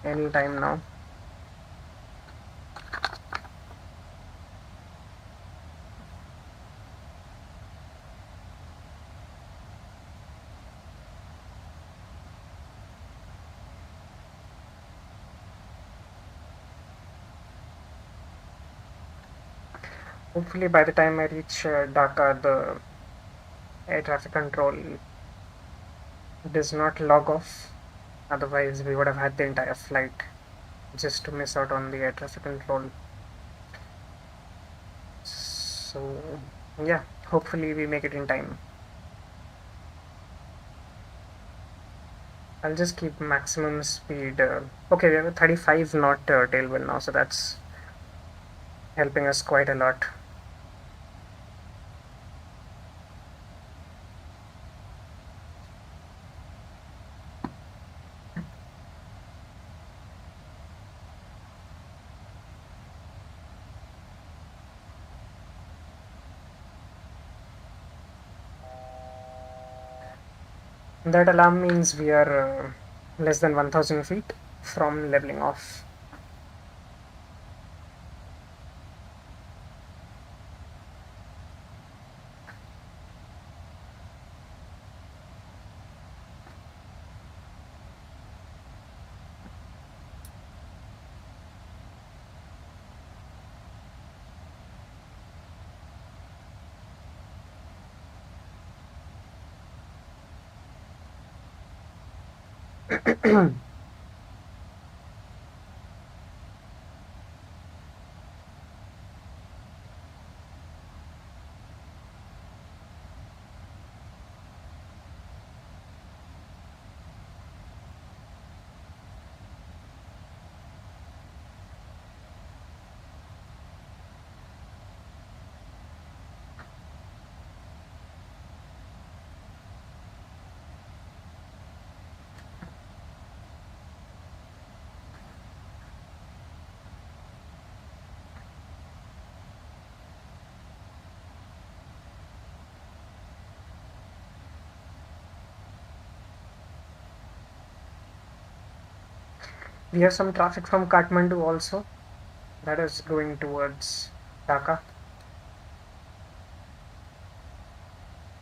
any time now. Hopefully by the time I reach Dhaka, the air traffic control does not log off. Otherwise, we would have had the entire flight just to miss out on the air traffic control. So, yeah, hopefully we make it in time. I'll just keep maximum speed. Okay, we have a 35 knot tailwind now, so that's helping us quite a lot. That alarm means we are less than 1000 feet from leveling off. We have some traffic from Kathmandu also, that is going towards Dhaka.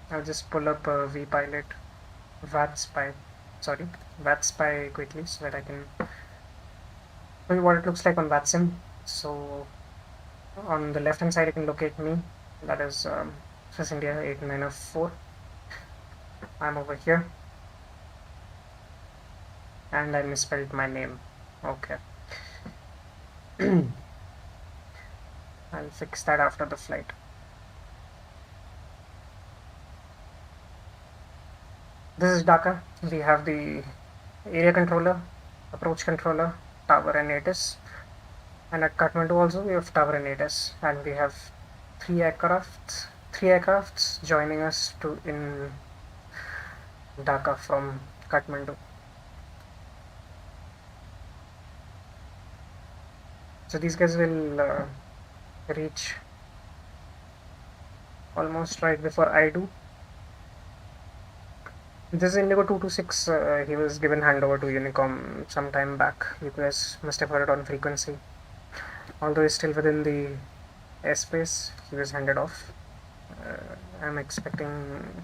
I'll just pull up VPilot, VATSPy quickly so that I can show you what it looks like on VATSIM. So on the left hand side you can locate me, that is Swiss India 8904. I'm over here and I misspelled my name. Okay. I'll fix that after the flight. This is Dhaka. We have the area controller, approach controller, tower and ATIS. And at Kathmandu also we have tower and ATIS. And we have three aircrafts joining us in Dhaka from Kathmandu. So these guys will reach almost right before I do. This is Indigo 226. He was given handover to Unicom some time back. You guys must have heard it on frequency. Although he's still within the airspace, he was handed off. I'm expecting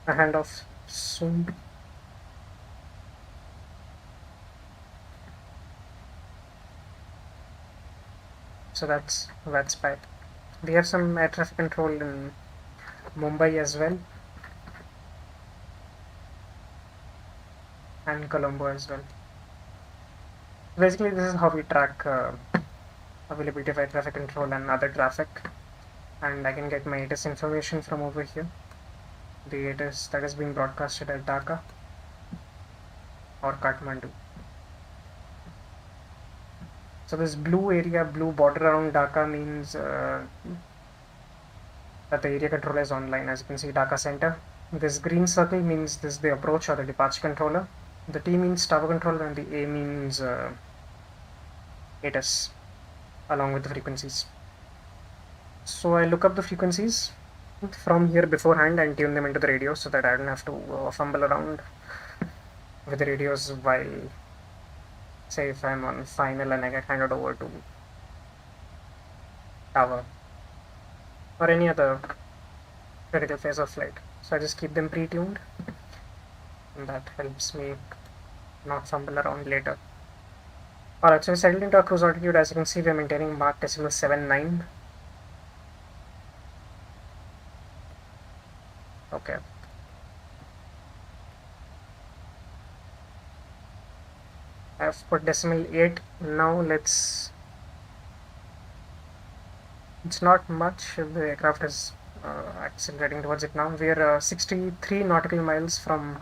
a handoff soon. So that's VATSPy. We have some air traffic control in Mumbai as well, and Colombo as well. Basically, this is how we track availability of air traffic control and other traffic. And I can get my ATIS information from over here. The ATIS that is being broadcasted at Dhaka or Kathmandu. So this blue area, blue border around Dhaka means that the area controller is online. As you can see, Dhaka center. This green circle means this is the approach or the departure controller. The T means tower controller and the A means ATIS along with the frequencies. So I look up the frequencies from here beforehand and tune them into the radio so that I don't have to fumble around with the radios while, say, if I'm on final and I get handed over to tower or any other critical phase of flight. So I just keep them pre-tuned and that helps me not fumble around later. Alright, so we settled into our cruise altitude. As you can see, we are maintaining Mach decimal 79 Okay. I've put decimal 8. Now let's. It's not much. The aircraft is accelerating towards it now. We are 63 nautical miles from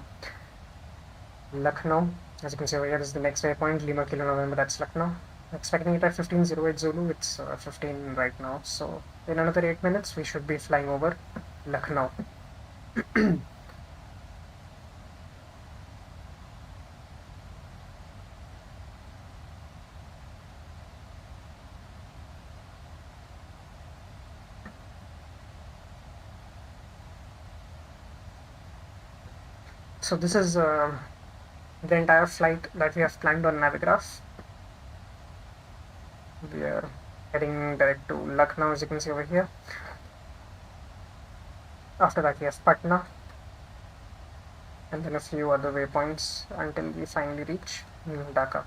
Lucknow. As you can see over here, this is the next waypoint. Lima Kilo November. That's Lucknow. Expecting it at 15:08 Zulu. It's 15 right now. So in another 8 minutes, we should be flying over Lucknow. So this is the entire flight that we have planned on Navigraph. We are heading direct to Lucknow, as you can see over here. After that we have Patna, and then a few other waypoints until we finally reach Dhaka.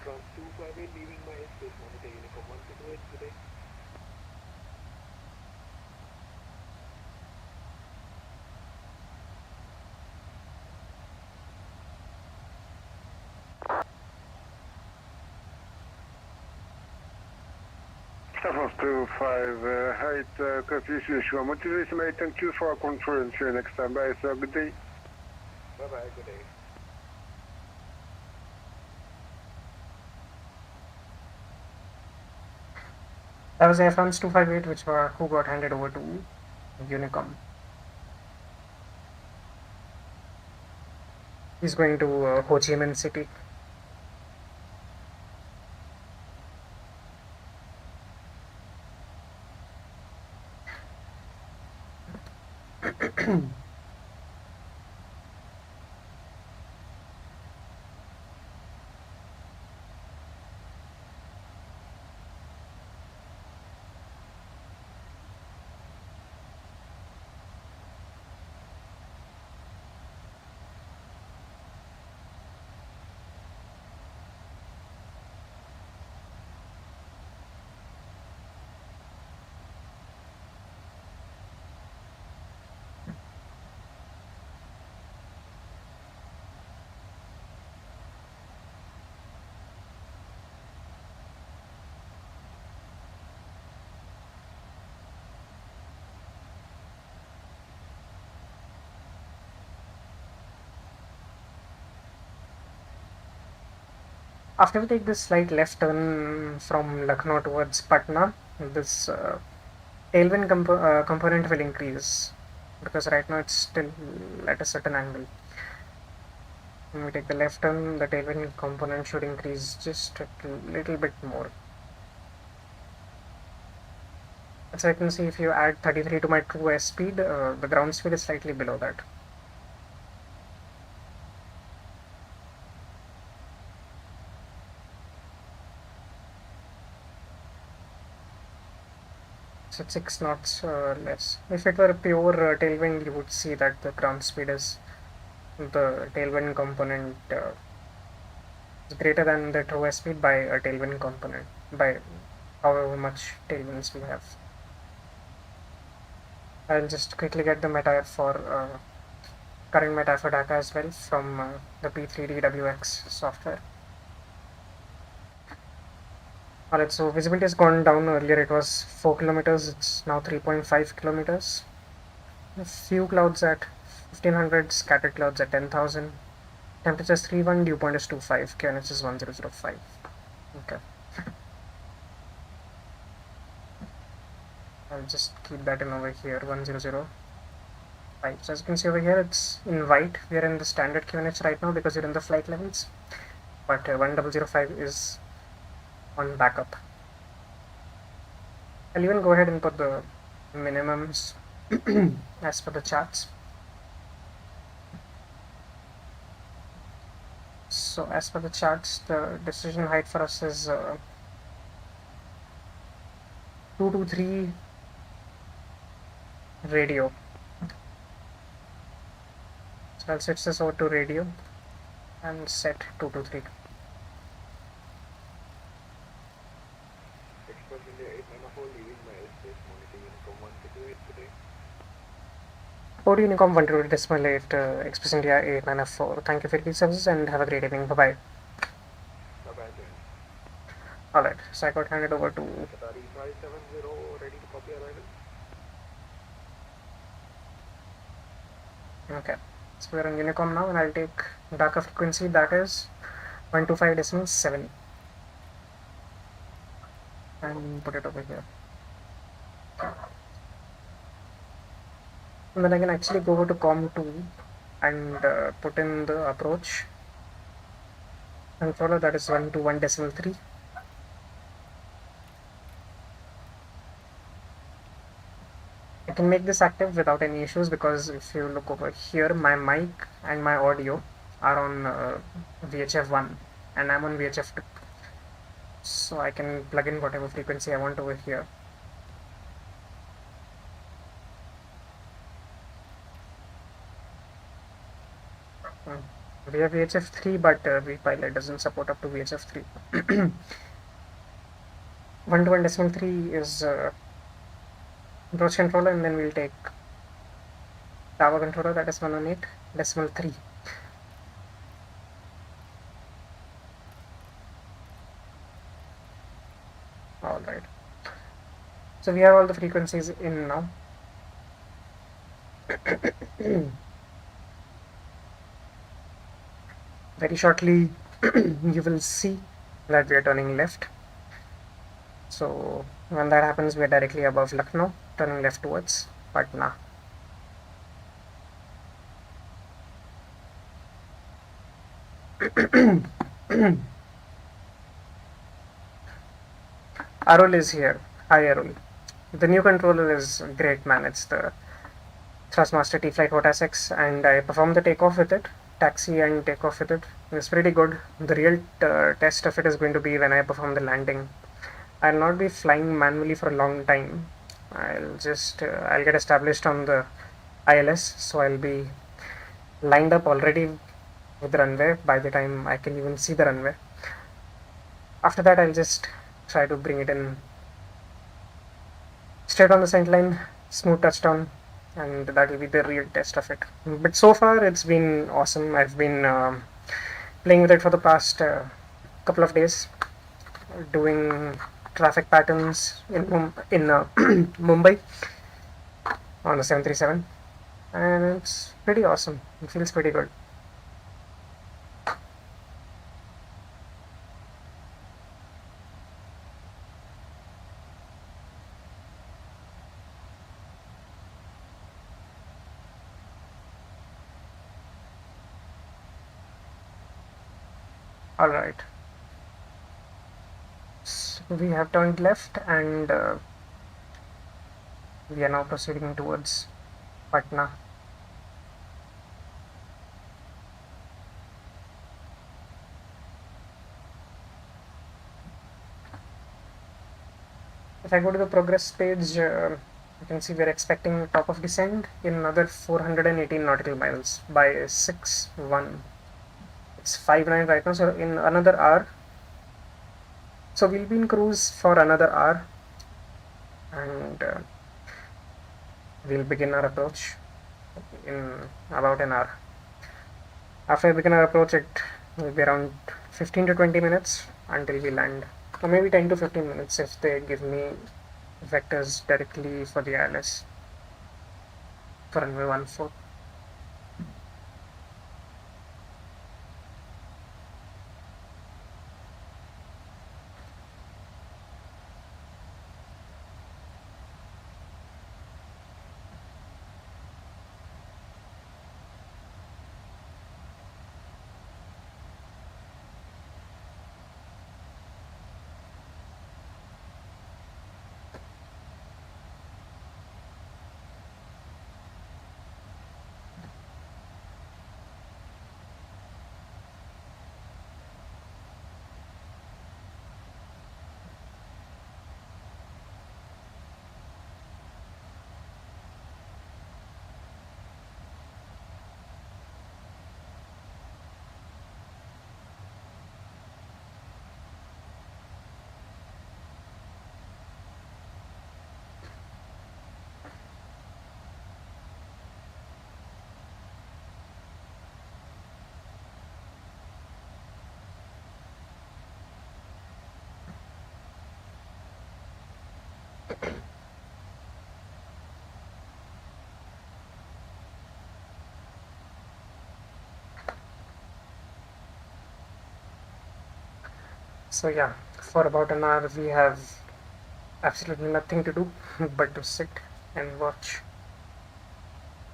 From 258 leaving my airspace, monitor uniform 128 today. Staff 258, copy, Yeshua. Motivation, mate, thank you for our conference here next time. Bye, sir. Good day. Bye-bye, good day. That was Air France 258, who got handed over to Unicom. He's going to Ho Chi Minh City. After we take this slight left turn from Lucknow towards Patna, this tailwind component will increase, because right now it's still at a certain angle. When we take the left turn, the tailwind component should increase just a little bit more. As I can see, if you add 33 to my true airspeed, the ground speed is slightly below that. So 6 knots less. If it were a pure tailwind, you would see that the ground speed is, the tailwind component is greater than the true airspeed by a tailwind component, by however much tailwinds we have. I'll just quickly get the meta for current meta for Dhaka as well from the P3Dv4 software. Alright, so visibility has gone down. Earlier it was 4 kilometers, it's now 3.5 kilometers. A few clouds at 1500, scattered clouds at 10,000. Temperature is 31, dew point is 25, QNH is 1005. Okay. I'll just keep that in over here, 1005. So as you can see over here, it's in white. We are in the standard QNH right now because we're in the flight levels. But 1005 is on backup. I'll even go ahead and put the minimums as per the charts. So as per the charts, the decision height for us is 223 radio. So I'll switch this over to radio and set 223. Port Unicom 128.8, Express India 89F4. Thank you for your services and have a great evening. Bye-bye. Alright, so I got handed over to... Okay, so we're on Unicom now and I'll take Dhaka frequency, that is 125.7 and put it over here. And then I can actually go over to COM2 and put in the approach controller, that is 121.3. I can make this active without any issues because if you look over here, my mic and my audio are on VHF1 and I'm on VHF2. So I can plug in whatever frequency I want over here. We have VHF3, but Pilot doesn't support up to VHF3. 121.3 is approach controller, and then we'll take tower controller, that is 118.3. Alright. So we have all the frequencies in now. Very shortly you will see that we are turning left. So when that happens, we are directly above Lucknow, turning left towards Patna. Arul is here. Hi Arul. The new controller is great, man. It's the Thrustmaster T.Flight Hotas X, and I performed the takeoff with it. Taxi and takeoff with it. It's pretty good. The real test of it is going to be when I perform the landing. I'll not be flying manually for a long time. I'll get established on the ILS, so I'll be lined up already with the runway by the time I can even see the runway. After that, I'll just try to bring it in straight on the center line, smooth touchdown, and that will be the real test of it. But so far it's been awesome. I've been playing with it for the past couple of days, doing traffic patterns in Mumbai on the 737, and it's pretty awesome. It feels pretty good. Alright, so we have turned left and we are now proceeding towards Patna. If I go to the progress page, you can see we are expecting top of descent in another 418 nautical miles by 6:1. It's 5:09 right now, so in another hour. So we'll be in cruise for another hour, and we'll begin our approach in about an hour. After we begin our approach, it will be around 15 to 20 minutes until we land, or maybe 10 to 15 minutes if they give me vectors directly for the ILS for runway 14. So yeah, for about an hour we have absolutely nothing to do but to sit and watch.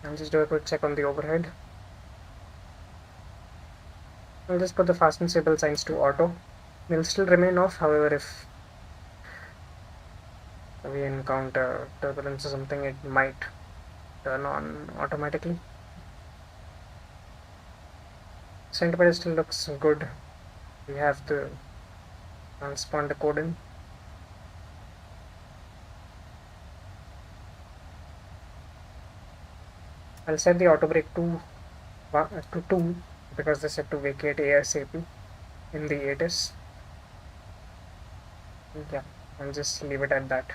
I'll just do a quick check on the overhead. I'll just put the fasten stable signs to auto. They'll still remain off, however, if we encounter turbulence or something, it might turn on automatically. Centipede still looks good. We have the transponder code in. I'll set the auto brake to 2 because they said to vacate ASAP in the ATIS. Yeah, I'll just leave it at that.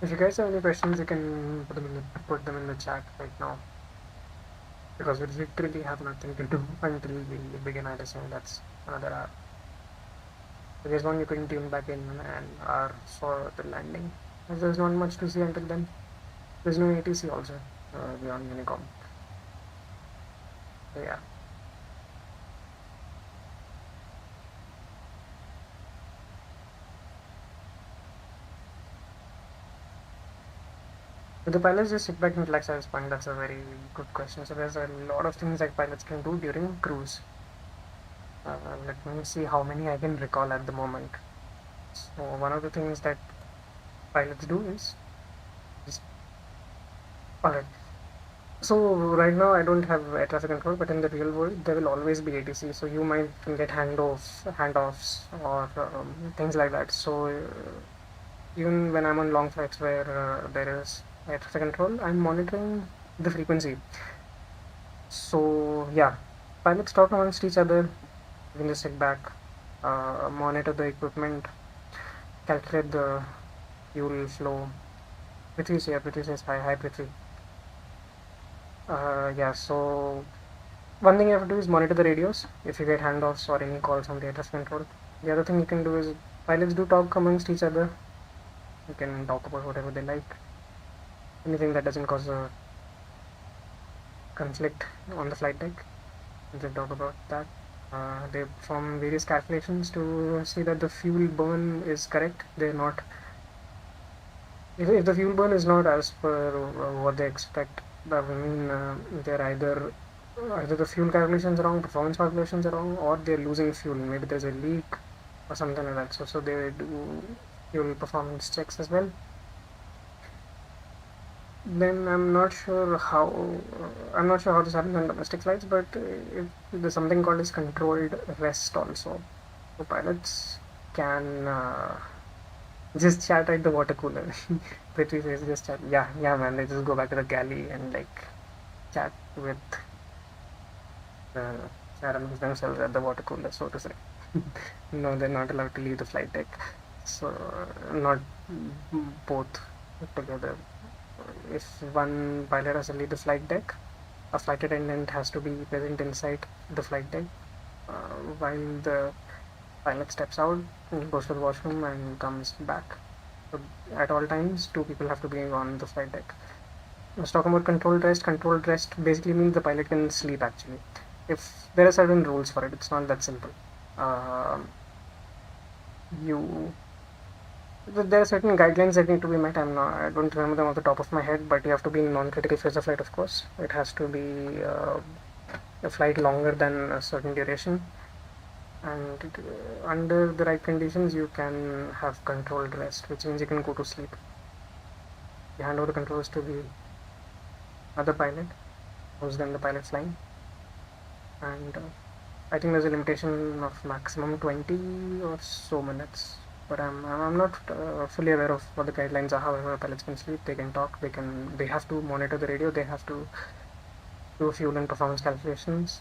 If you guys have any questions, you can put them in the chat right now, because we literally have nothing to do until we begin IDS, and that's another hour. If there's one, you can tune back in an hour for the landing, as there's not much to see until then. There's no ATC also beyond Unicom. So yeah. The pilots just sit back and relax at this point. That's a very good question. So there's a lot of things that pilots can do during cruise. Let me see how many I can recall at the moment. So one of the things that pilots do is alright. So right now I don't have air traffic control, but in the real world there will always be ATC. So you might get handoffs or things like that. So even when I'm on long flights where there is air traffic control, I'm monitoring the frequency. So yeah, pilots talk amongst each other. You can just sit back, monitor the equipment, calculate the fuel flow. Prithvi is here. Prithvi says hi. Hi Prithvi. Yeah, so one thing you have to do is monitor the radios if you get handoffs or any calls from the air traffic control. The other thing you can do is pilots do talk amongst each other. You can talk about whatever they like. Anything that doesn't cause a conflict on the flight deck, you can talk about that. They perform various calculations to see that the fuel burn is correct. They're not. If the fuel burn is not as per what they expect, that will mean they're either the fuel calculations are wrong, performance calculations are wrong, or they're losing fuel. Maybe there's a leak or something like that. So they do fuel performance checks as well. Then I'm not sure how this happens on domestic flights, but there's something called as controlled rest also. So pilots can just chat at the water cooler. Prithvi says just chat. Yeah, man. They just go back to the galley and like chat with chat amongst themselves at the water cooler, so to say. No, they're not allowed to leave the flight deck. So not both together. If one pilot has to leave the flight deck, a flight attendant has to be present inside the flight deck while the pilot steps out, goes to the washroom and comes back. So at all times, two people have to be on the flight deck. I was talking about controlled rest. Controlled rest basically means the pilot can sleep actually. If there are certain rules for it, it's not that simple. There are certain guidelines that need to be met. I don't remember them off the top of my head, but you have to be in non-critical phase of flight, of course. It has to be a flight longer than a certain duration, and under the right conditions, you can have controlled rest, which means you can go to sleep. You hand over the controls to the other pilot, who's then the pilot flying, and I think there's a limitation of maximum 20 or so minutes. But I'm not fully aware of what the guidelines are. However, pilots can sleep, they can talk, they have to monitor the radio, they have to do fuel and performance calculations,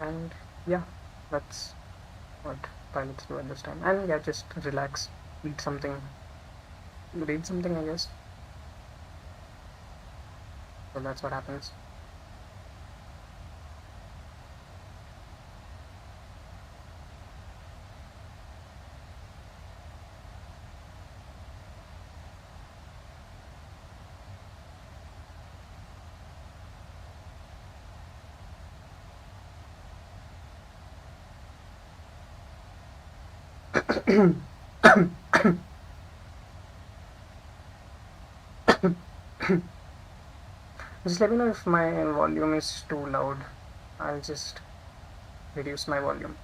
and yeah, that's what pilots do at this time. And yeah, just relax, read something, I guess. So that's what happens. Just let me know if my volume is too loud. I'll just reduce my volume.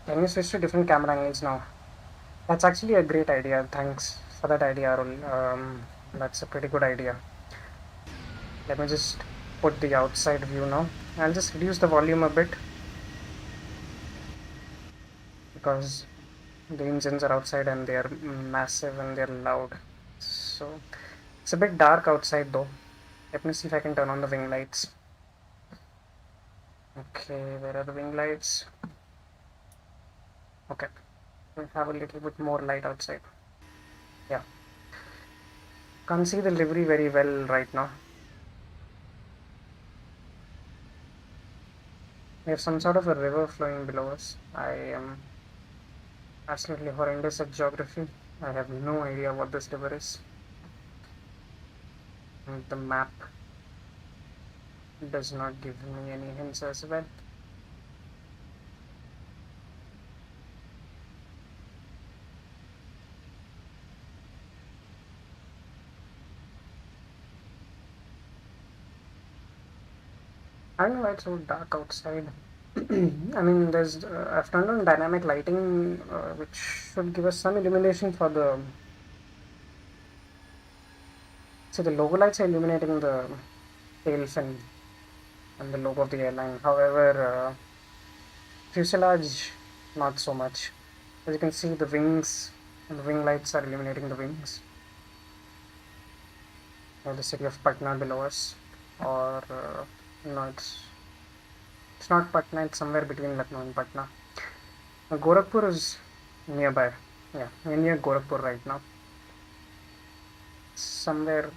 Can you switch to different camera angles now? That's actually a great idea. Thanks for that idea, Arul. That's a pretty good idea. Let me just put the outside view now. I'll just reduce the volume a bit because the engines are outside and they are massive and they're loud. So it's a bit dark outside though. Let me see if I can turn on the wing lights. Okay, where are the wing lights? Okay, we have a little bit more light outside. Yeah, can't see the livery very well right now. We have some sort of a river flowing below us. I am absolutely horrendous at geography. I have no idea what this river is. And the map does not give me any hints as well. I don't know why it's so dark outside. I mean, there's I've turned on dynamic lighting, which should give us some illumination for the. So the logo lights are illuminating the tail fin and the logo of the airline. However, fuselage, not so much. As you can see, the wings and the wing lights are illuminating the wings. The city of Patna below us, or no, it's not Patna. It's somewhere between Lucknow and Patna. Gorakhpur is nearby. Yeah, we're near Gorakhpur right now. Somewhere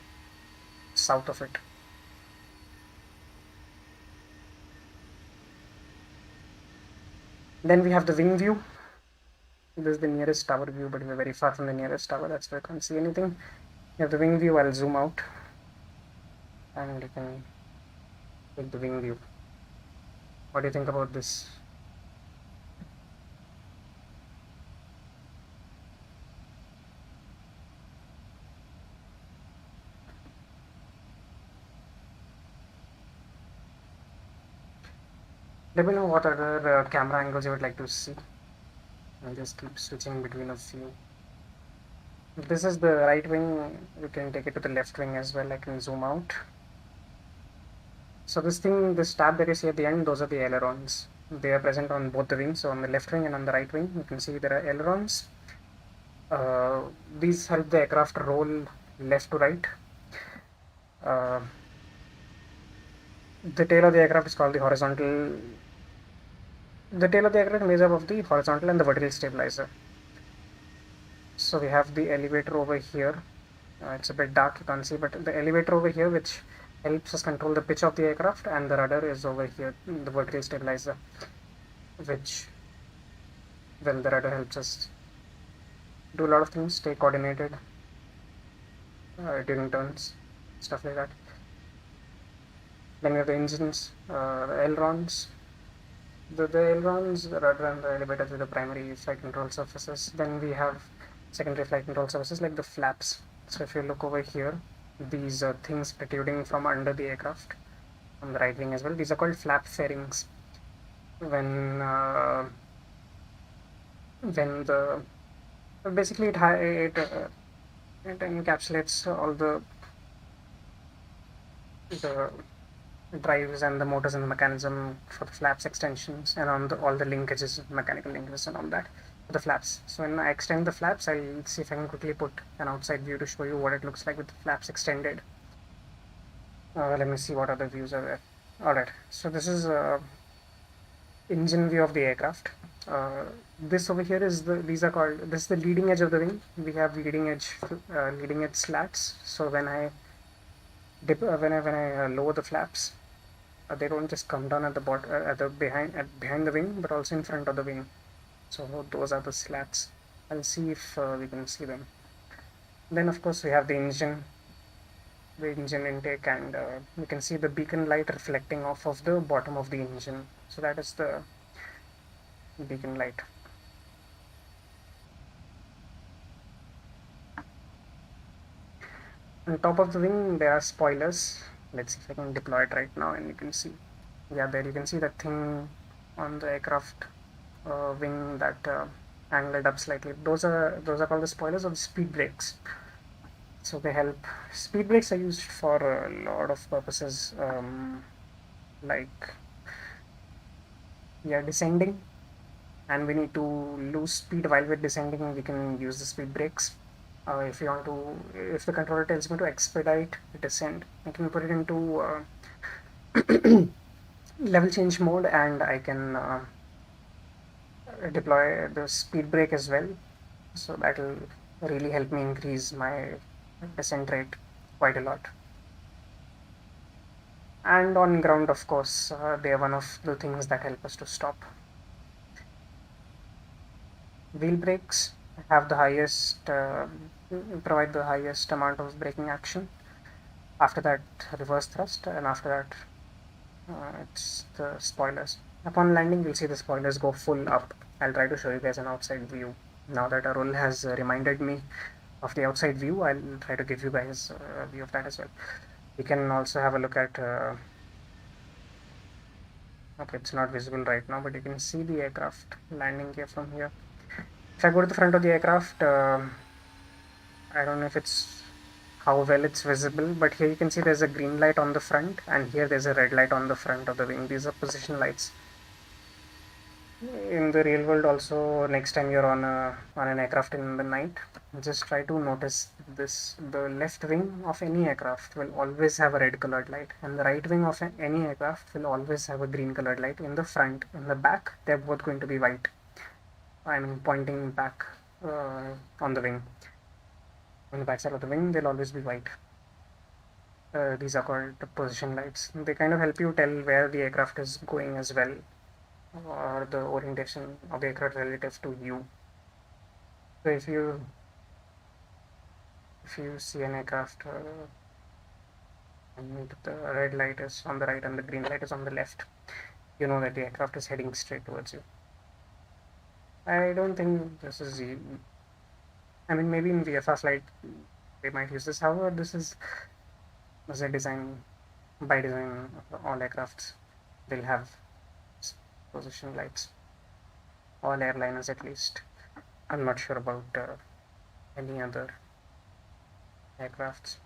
south of it. Then we have the wing view. This is the nearest tower view, but we're very far from the nearest tower. That's why I can't see anything. You have the wing view. I'll zoom out, and you can take the wing view. What do you think about this? Let me know what other camera angles you would like to see. I'll just keep switching between a few. If this is the right wing, you can take it to the left wing as well. I can zoom out. So this tab that you see at the end, those are the ailerons. They are present on both the wings. So on the left wing and on the right wing, you can see there are ailerons. These help the aircraft roll left to right. The tail of the aircraft is called the horizontal. The tail of the aircraft is made up of the horizontal and the vertical stabilizer. So we have the elevator over here. It's a bit dark, you can't see, but the elevator over here, which helps us control the pitch of the aircraft, and the rudder is over here, the vertical stabilizer, which, well, the rudder helps us do a lot of things, stay coordinated during turns, stuff like that. Then we have the engines, the ailerons. The ailerons, the rudder, and the elevator are the primary flight control surfaces. Then we have secondary flight control surfaces like the flaps. So if you look over here, these are things protruding from under the aircraft on the right wing as well. These are called flap fairings. When the basically it encapsulates all the drives and the motors and the mechanism for the flaps extensions and on all the linkages, mechanical linkages and all that for the flaps. So when I extend the flaps, I'll see if I can quickly put an outside view to show you what it looks like with the flaps extended. Let me see what other views are there. Alright, so this is engine view of the aircraft. This over here is this is the leading edge of the wing. We have leading edge slats. So when I lower the flaps, they don't just come down at the bottom, behind the wing, but also in front of the wing. So those are the slats. I'll see if we can see them. Then of course we have the engine intake, and we can see the beacon light reflecting off of the bottom of the engine. So that is the beacon light. On top of the wing there are spoilers. Let's see if I can deploy it right now, and you can see, yeah, there you can see that thing on the aircraft wing that angled up slightly. Those are called the spoilers or the speed brakes. So they help. Speed brakes are used for a lot of purposes, like we are descending and we need to lose speed while we're descending. We can use the speed brakes. If the controller tells me to expedite the descent, I can put it into level change mode, and I can deploy the speed brake as well. So that will really help me increase my descent rate quite a lot. And on ground, of course, they are one of the things that help us to stop. Wheel brakes have the highest, provide the highest amount of braking action. After that, reverse thrust, and after that, it's the spoilers. Upon landing, you'll see the spoilers go full up. I'll try to show you guys an outside view. Now that Arul has reminded me of the outside view, I'll try to give you guys a view of that as well. You can also have a look at okay, it's not visible right now, but you can see the aircraft landing here from here. If I go to the front of the aircraft, I don't know if it's how well it's visible, but here you can see there's a green light on the front, and here there's a red light on the front of the wing. These are position lights. In the real world also, next time you're on an aircraft in the night, just try to notice this. The left wing of any aircraft will always have a red colored light, and the right wing of any aircraft will always have a green colored light. In the front, in the back, they're both going to be white. I mean, pointing back on the wing. On the back side of the wing, they'll always be white. These are called position lights. They kind of help you tell where the aircraft is going as well, or the orientation of the aircraft relative to you. So if you see an aircraft and the red light is on the right and the green light is on the left, you know that the aircraft is heading straight towards you. I don't think this is, I mean, maybe in VFR flight they might use this. However, this is a design, by design, all aircrafts they'll have position lights, all airliners at least. I'm not sure about any other aircrafts.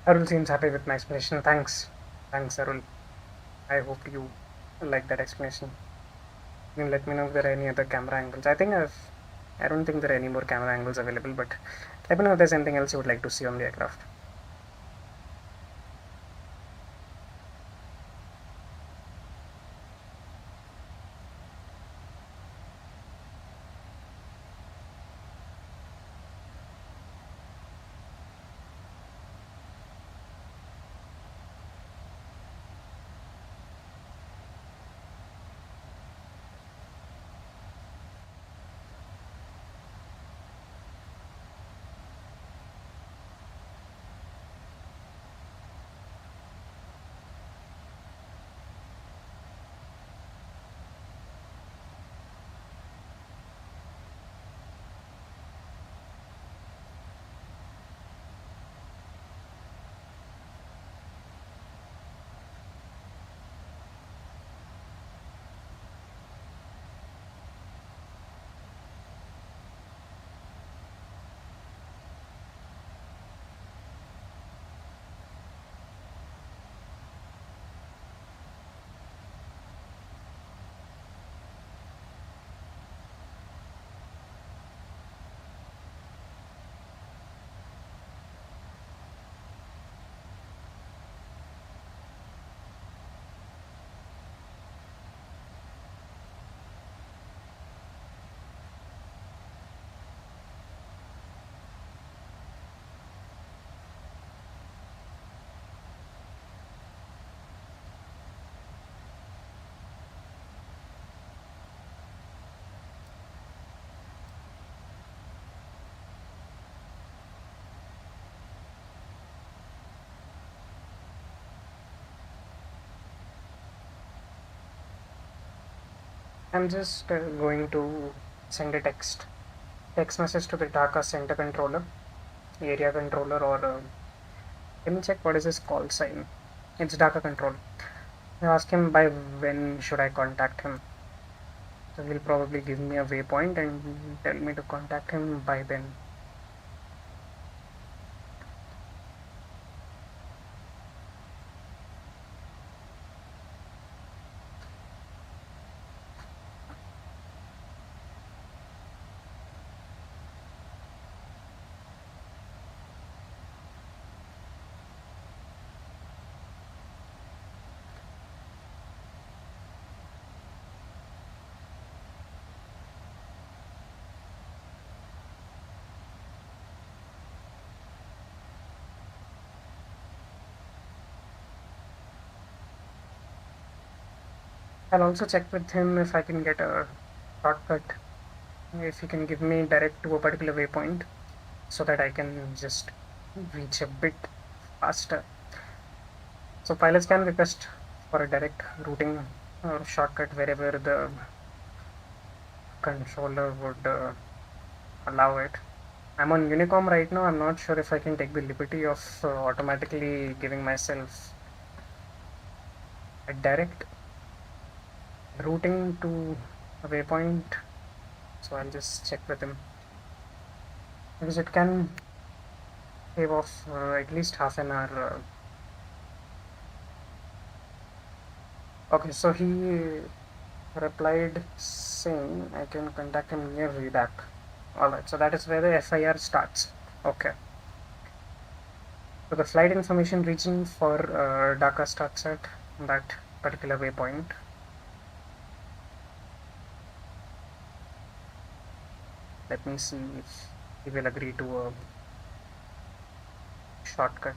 Arul seems happy with my explanation. Thanks, Arul. I hope you like that explanation. You can let me know if there are any other camera angles. I don't think there are any more camera angles available, but let me know if there's anything else you would like to see on the aircraft. I'm just going to send a text message to the Dhaka center controller, area controller, or let me check what is this call sign. It's Dhaka control. I ask him by when should I contact him. So he'll probably give me a waypoint and tell me to contact him by then. I'll also check with him if I can get a shortcut, if he can give me direct to a particular waypoint so that I can just reach a bit faster. So pilots can request for a direct routing or shortcut wherever the controller would allow it. I'm on Unicom right now. I'm not sure if I can take the liberty of automatically giving myself a direct routing to a waypoint, so I'll just check with him because it can save off at least half an hour. Okay, so he replied saying I can contact him near VDAP. Alright, so that is where the FIR starts. Okay. So the flight information region for Dhaka starts at that particular waypoint. Let me see if he will agree to a shortcut.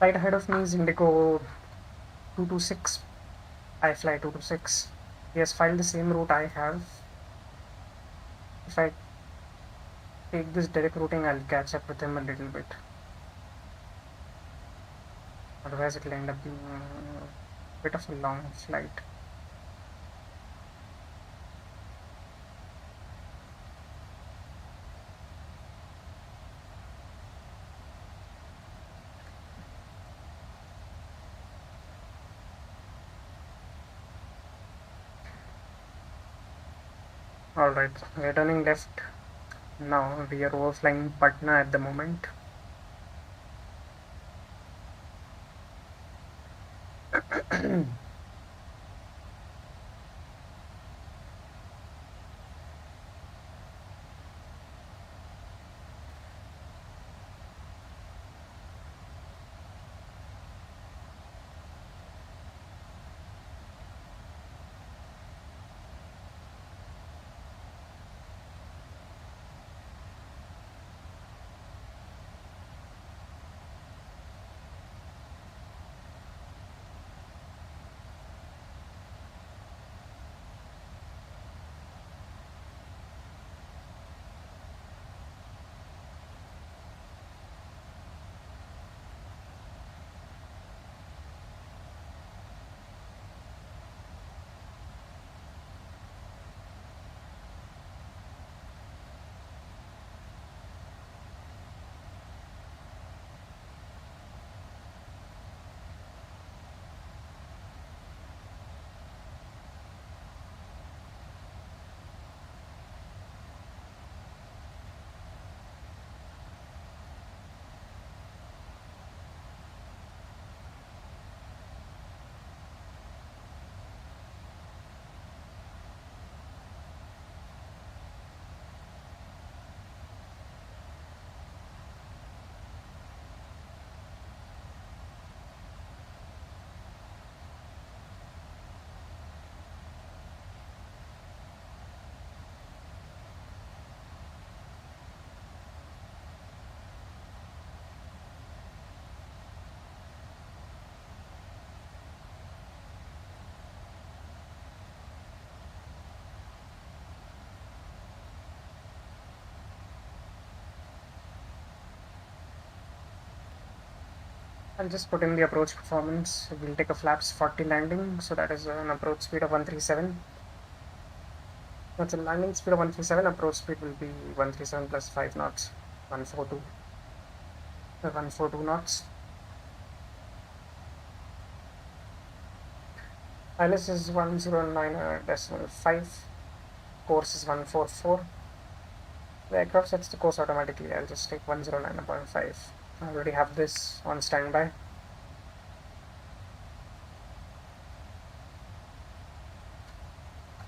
Right ahead of me is Indigo 226. I fly 226. He has filed the same route I have. If I take this direct routing, I'll catch up with him a little bit. Otherwise, it'll end up being a bit of a long flight. Alright, we're turning left now. We are overflying Patna at the moment. I'll just put in the approach performance. We'll take a flaps 40 landing, so that is an approach speed of 137. That's a landing speed of 137. Approach speed will be 137 plus 5 knots, 142. 142 knots. ILS is 109.5. Course is 144. The aircraft sets the course automatically. I'll just take 109.5. I already have this on standby.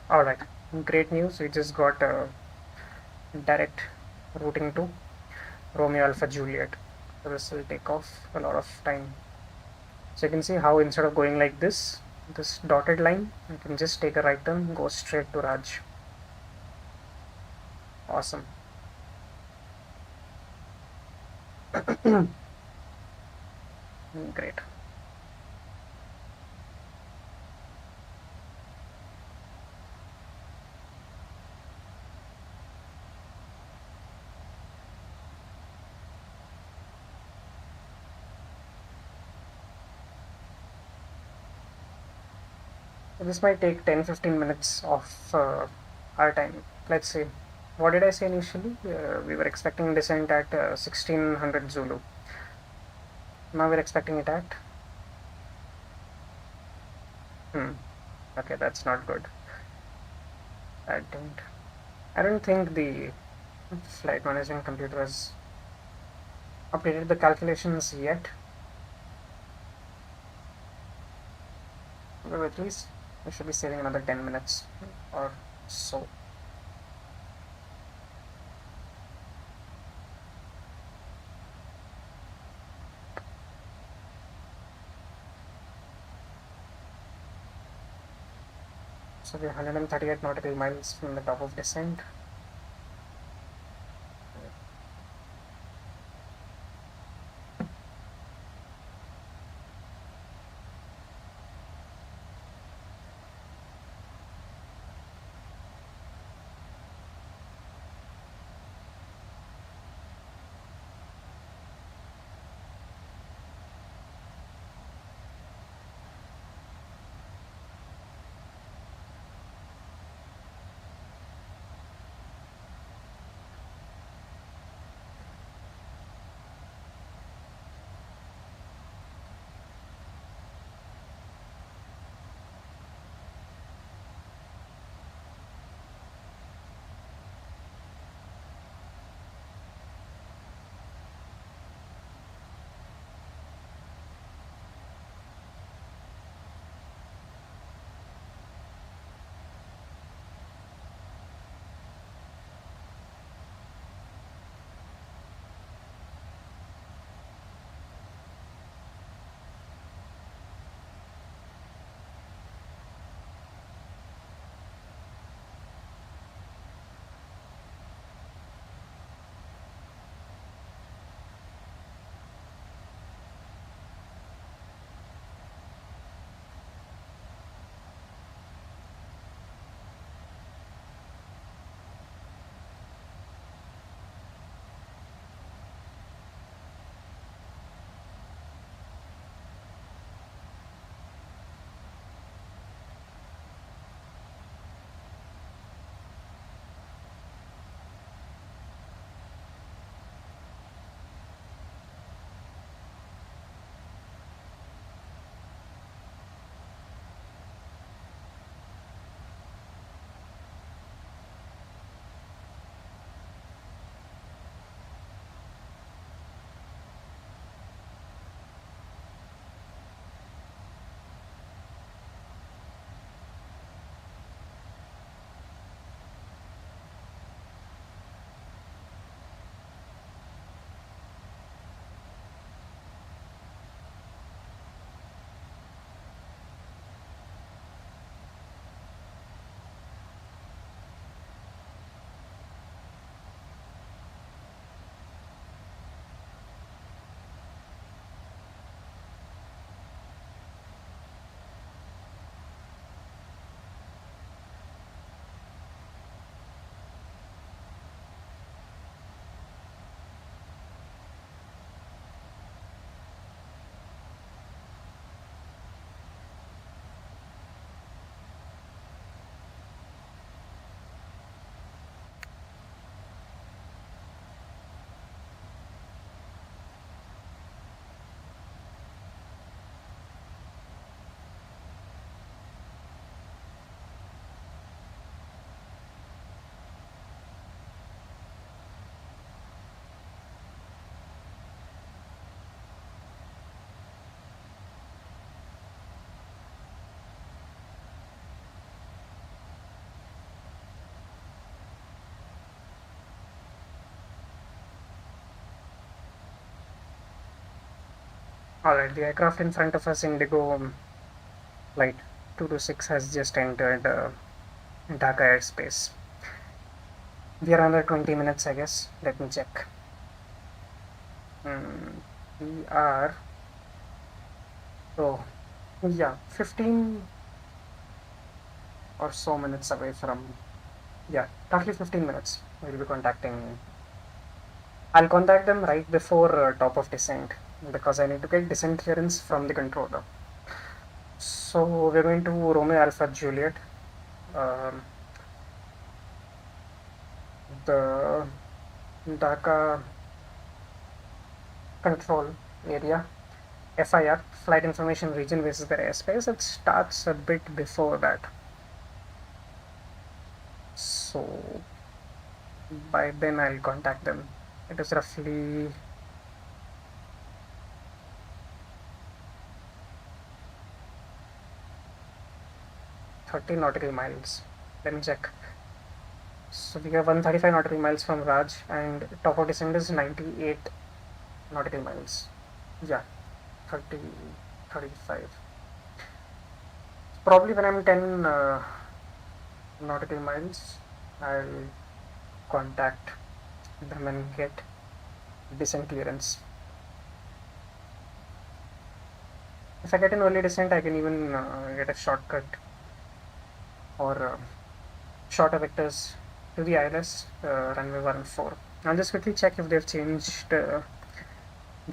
Alright, great news. We just got direct routing to Romeo Alpha Juliet. So this will take off a lot of time. So you can see how instead of going like this dotted line, you can just take a right turn, go straight to Raj. Awesome. Great. This might take 10-15 minutes of our time. Let's see. What did I say initially? We were expecting descent at 1600 Zulu. Now we're expecting it at... Okay, that's not good. I don't think the flight management computer has updated the calculations yet. Well, at least we should be saving another 10 minutes or so. So we're 138 nautical miles from the top of descent. Alright, the aircraft in front of us, Indigo Flight 226, has just entered Dhaka airspace. We are under 20 minutes, I guess. Let me check. We are, oh yeah, 15 or so minutes away from, yeah, roughly 15 minutes. We'll be contacting. I'll contact them right before top of descent, because I need to get descent clearance from the controller. So we're going to Romeo Alpha Juliet. The Dhaka control area, FIR, flight information region versus their airspace. It starts a bit before that. So by then I'll contact them. It is roughly 30 nautical miles. Let me check. So we have 135 nautical miles from Raj, and top of descent is 98 nautical miles. Yeah, 30, 35. Probably when I'm 10 nautical miles, I'll contact them and get descent clearance. If I get an early descent, I can even get a shortcut or shorter vectors to the ILS runway 14. I'll just quickly check if they've changed the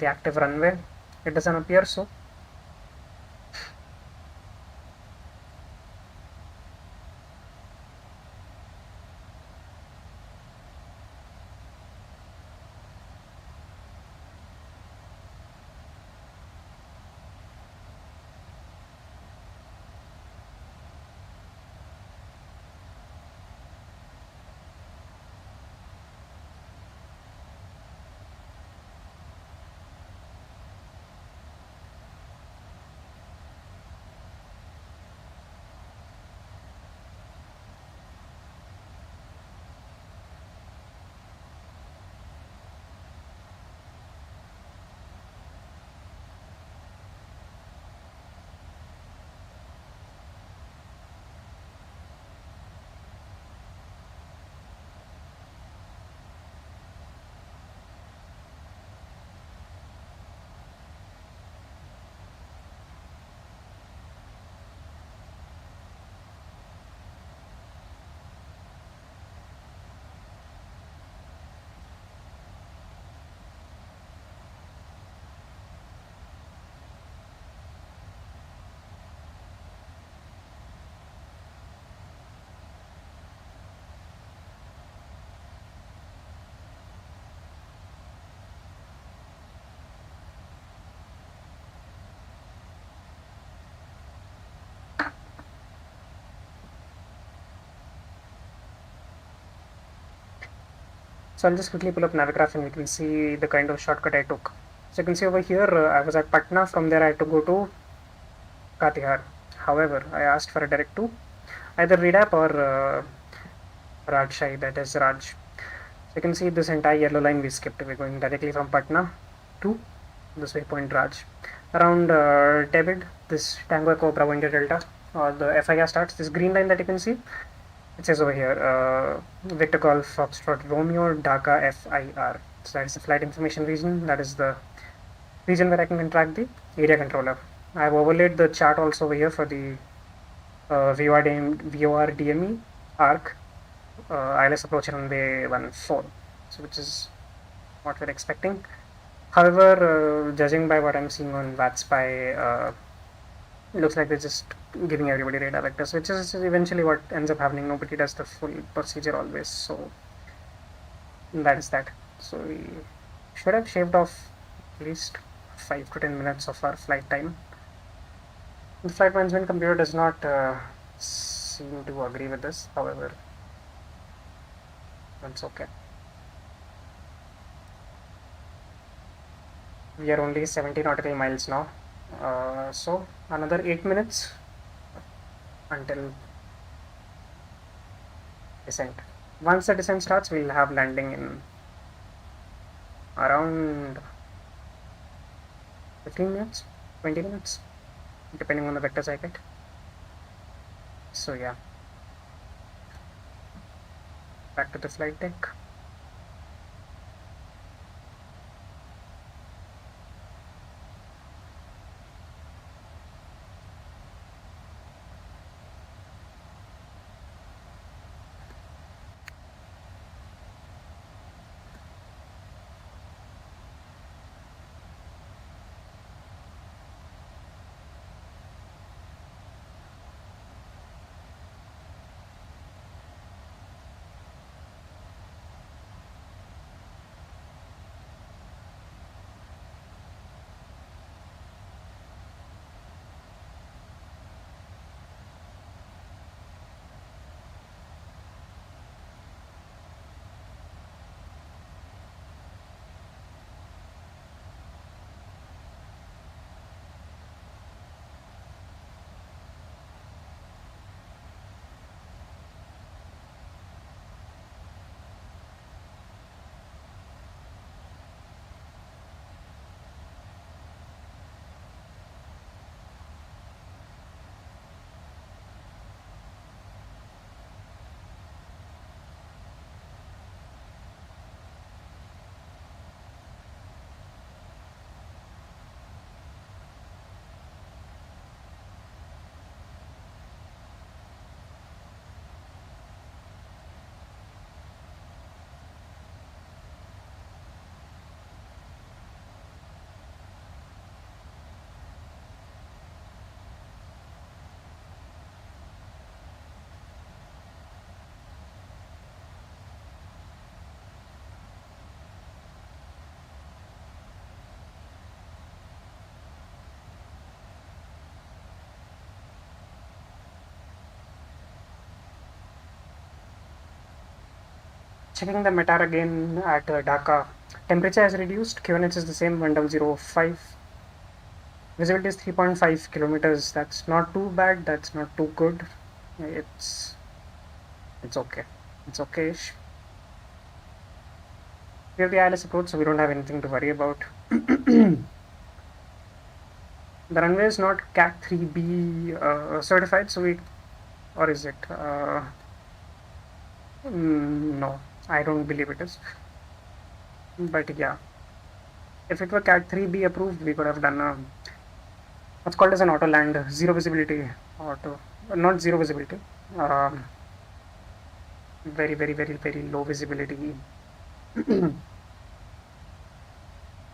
active runway. It doesn't appear so. So I'll just quickly pull up Navigraph and we can see the kind of shortcut I took. So you can see over here, I was at Patna. From there I had to go to Katihar. However, I asked for a direct to either VIDP or Rajshai, that is Raj. So you can see this entire yellow line we skipped. We're going directly from Patna to this waypoint Raj. Around Tebid, this Tango Echo Bravo India Delta, or the FIR starts. This green line that you can see, it says over here, Victor Golf Foxtrot Romeo Dhaka FIR. So that is the flight information region. That is the region where I can contract the area controller. I have overlaid the chart also over here for the VORDME ARC ILS approach runway 14. So which is what we're expecting. However, judging by what I'm seeing on VATSIM, looks like they're just giving everybody radar vectors, which is eventually what ends up happening. Nobody does the full procedure always, so that is that. So we should have shaved off at least 5 to 10 minutes of our flight time. The flight management computer does not seem to agree with this, however, that's okay. We are only 70 nautical miles now, so another 8 minutes until descent. Once the descent starts, we'll have landing in around 15 minutes, 20 minutes, depending on the vectors I get. So yeah, back to the flight deck. Checking the METAR again at Dhaka. Temperature has reduced. QNH is the same, 1005. Visibility is 3.5 kilometers. That's not too bad. That's not too good. It's okay. It's okay-ish. We have the ILS approach, so we don't have anything to worry about. The runway is not CAT 3B certified, so we, or is it? No, I don't believe it is. But yeah, if it were CAT 3B approved, we could have done what's called as an auto land, zero visibility auto, not zero visibility, very low visibility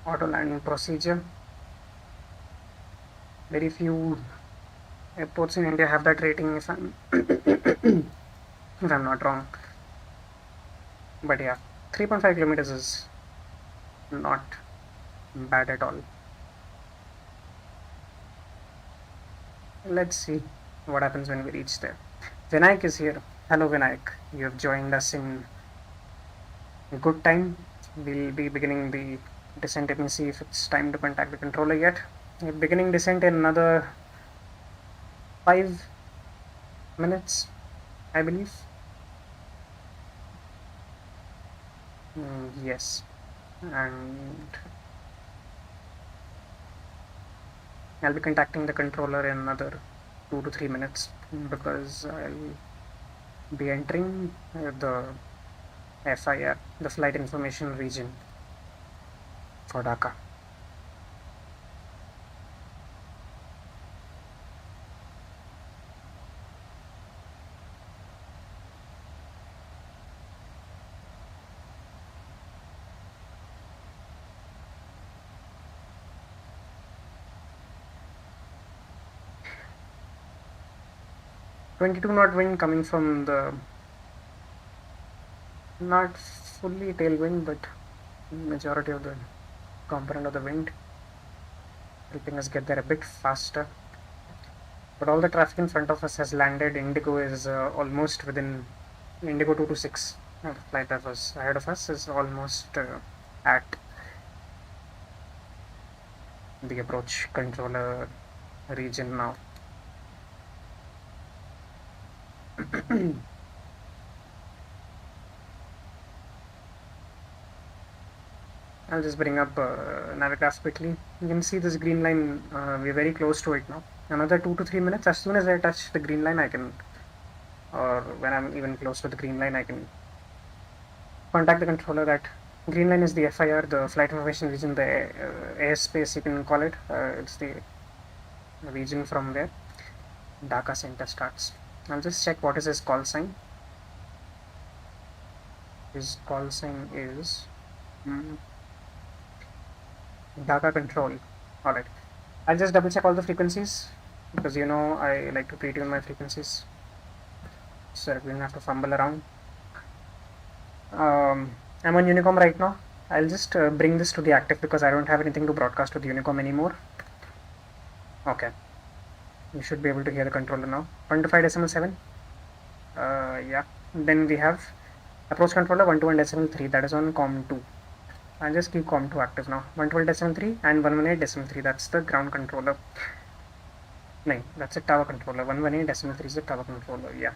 auto land procedure. Very few airports in India have that rating, if I'm if I'm not wrong. But yeah, 3.5 kilometers is not bad at all. Let's see what happens when we reach there. Vinayak is here. Hello Vinayak, you have joined us in good time. We'll be beginning the descent. Let me see if it's time to contact the controller yet. We're beginning descent in another 5 minutes, I believe. Yes, and I'll be contacting the controller in another 2 to 3 minutes because I'll be entering the FIR, the Flight Information Region for Dhaka. .22 knot wind coming from the not fully tailwind, but majority of the component of the wind, helping us get there a bit faster. But all the traffic in front of us has landed. Indigo is almost within Indigo 226. The flight that was ahead of us is almost at the approach controller region now. I'll just bring up Navigraph quickly. You can see this green line, we're very close to it now. Another 2 to 3 minutes, as soon as I touch the green line, I can, or when I'm even close to the green line, I can contact the controller that green line is the FIR, the flight information region, the airspace, you can call it. It's the region from where Dhaka center starts. I'll just check what is his call sign. His call sign is Dhaka control. Alright, I'll just double check all the frequencies because you know I like to pre-tune my frequencies so that we don't have to fumble around. I'm on Unicom right now. I'll just bring this to the active because I don't have anything to broadcast to the Unicom anymore. Okay, you should be able to hear the controller now. 125.7. Yeah, then we have approach controller 121.3, that is on COM2. I'll just keep COM2 active now. 112.3 and 118.3, that's the ground controller. No, that's a tower controller. 118.3 is the tower controller, yeah.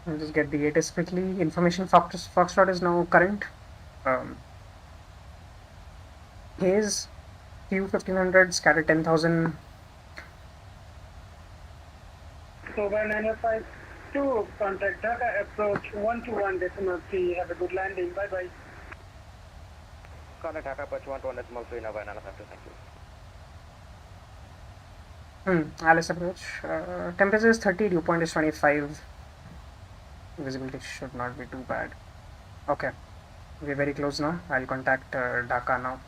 I'll just get the ATIS quickly. Information Foxtrot is now current. Haze Q1500 scatter 10,000. So by 952, contact Dhaka, approach 121.3. Have a good landing. Bye bye. Contact Dhaka, approach 121.3, now by 952, thank you. Alice approach. Temperature is 30, dew point is 25. Visibility should not be too bad. Okay, we're very close now. I'll contact Dhaka now.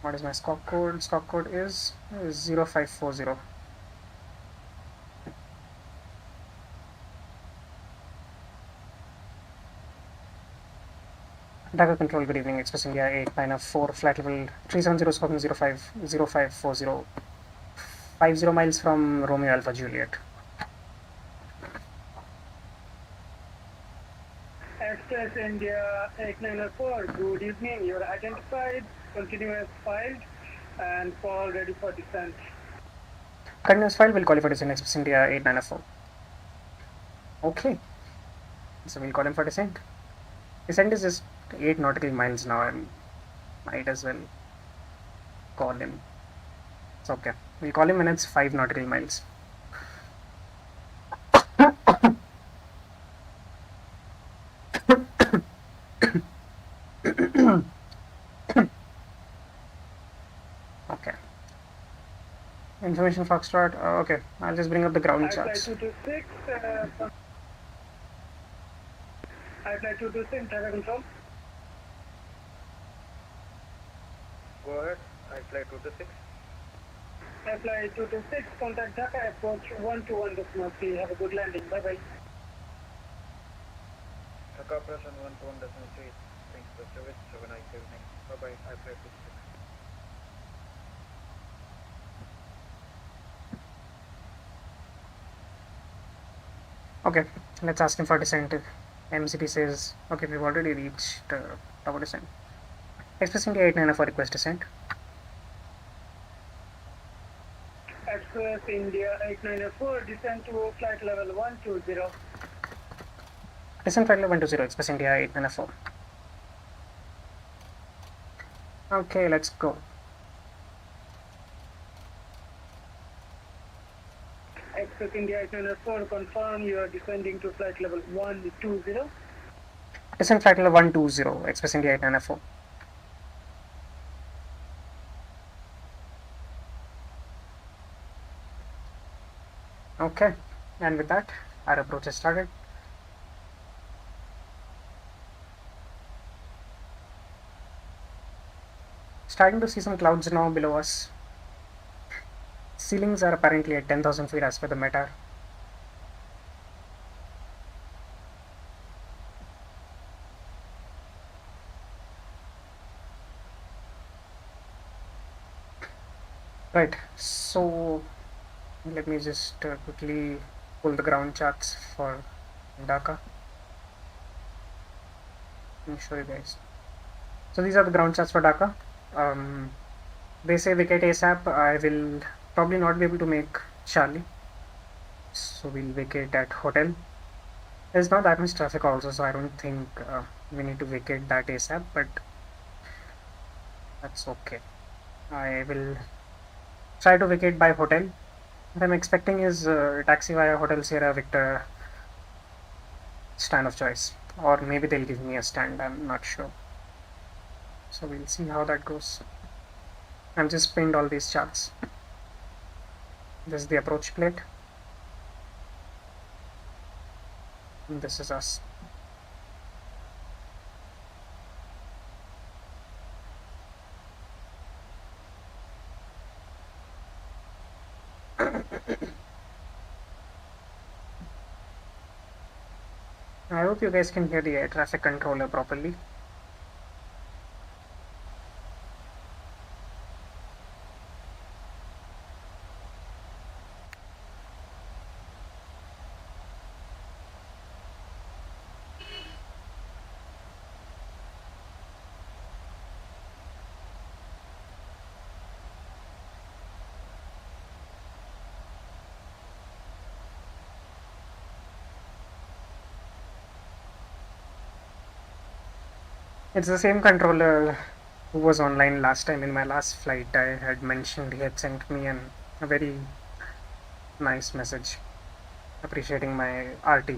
What is my scope code? Scope code is 0540. Dhaka control, good evening. Express India 8904, flight level 370, scope 0540. 50 miles from Romeo Alpha Juliet. Express India 8904, good evening. You are identified, continuous filed, and call ready for descent. Continuous file will call for descent. Express India 8904. Okay, so we'll call him for descent. Descent is just 8 nautical miles now, and might as well call him. It's okay. We'll call him when it's 5 nautical miles. Okay. Information Foxtrot. Okay, I'll just bring up the ground charts. I fly 226, Dhaka control. Go ahead, I fly 226. I fly 226, contact Dhaka, approach 121.3. Have a good landing. Bye bye. Dhaka operation 121.3. Thanks for service. Have a nice evening. Bye bye, I fly 226. Okay, let's ask him for descent. MCP says, okay, we've already reached tower descent. Express India 8904, request descent. Express India 8904, descend to flight level 120. Descent flight level 120, Express India 8904. Okay, let's go. Express India 8904, confirm you are descending to flight level 120. Descent flight level 120, Express India 8904. Okay, and with that, our approach has started. Starting to see some clouds now below us. Ceilings are apparently at 10,000 feet as per the METAR. Right, so let me just quickly pull the ground charts for Dhaka. Let me show you guys. So these are the ground charts for Dhaka. They say vacate ASAP. I will probably not be able to make Charlie, so we'll vacate at hotel. There's not that much traffic also, so I don't think we need to vacate that ASAP, but that's okay. I will try to vacate by hotel. What I'm expecting is taxi via Hotel Sierra Victor stand of choice, or maybe they'll give me a stand, I'm not sure. So we'll see how that goes. I've just pinned all these charts. This is the approach plate. And this is us. I hope you guys can hear the air traffic controller properly. It's the same controller who was online last time in my last flight. I had mentioned he had sent me a very nice message appreciating my RT,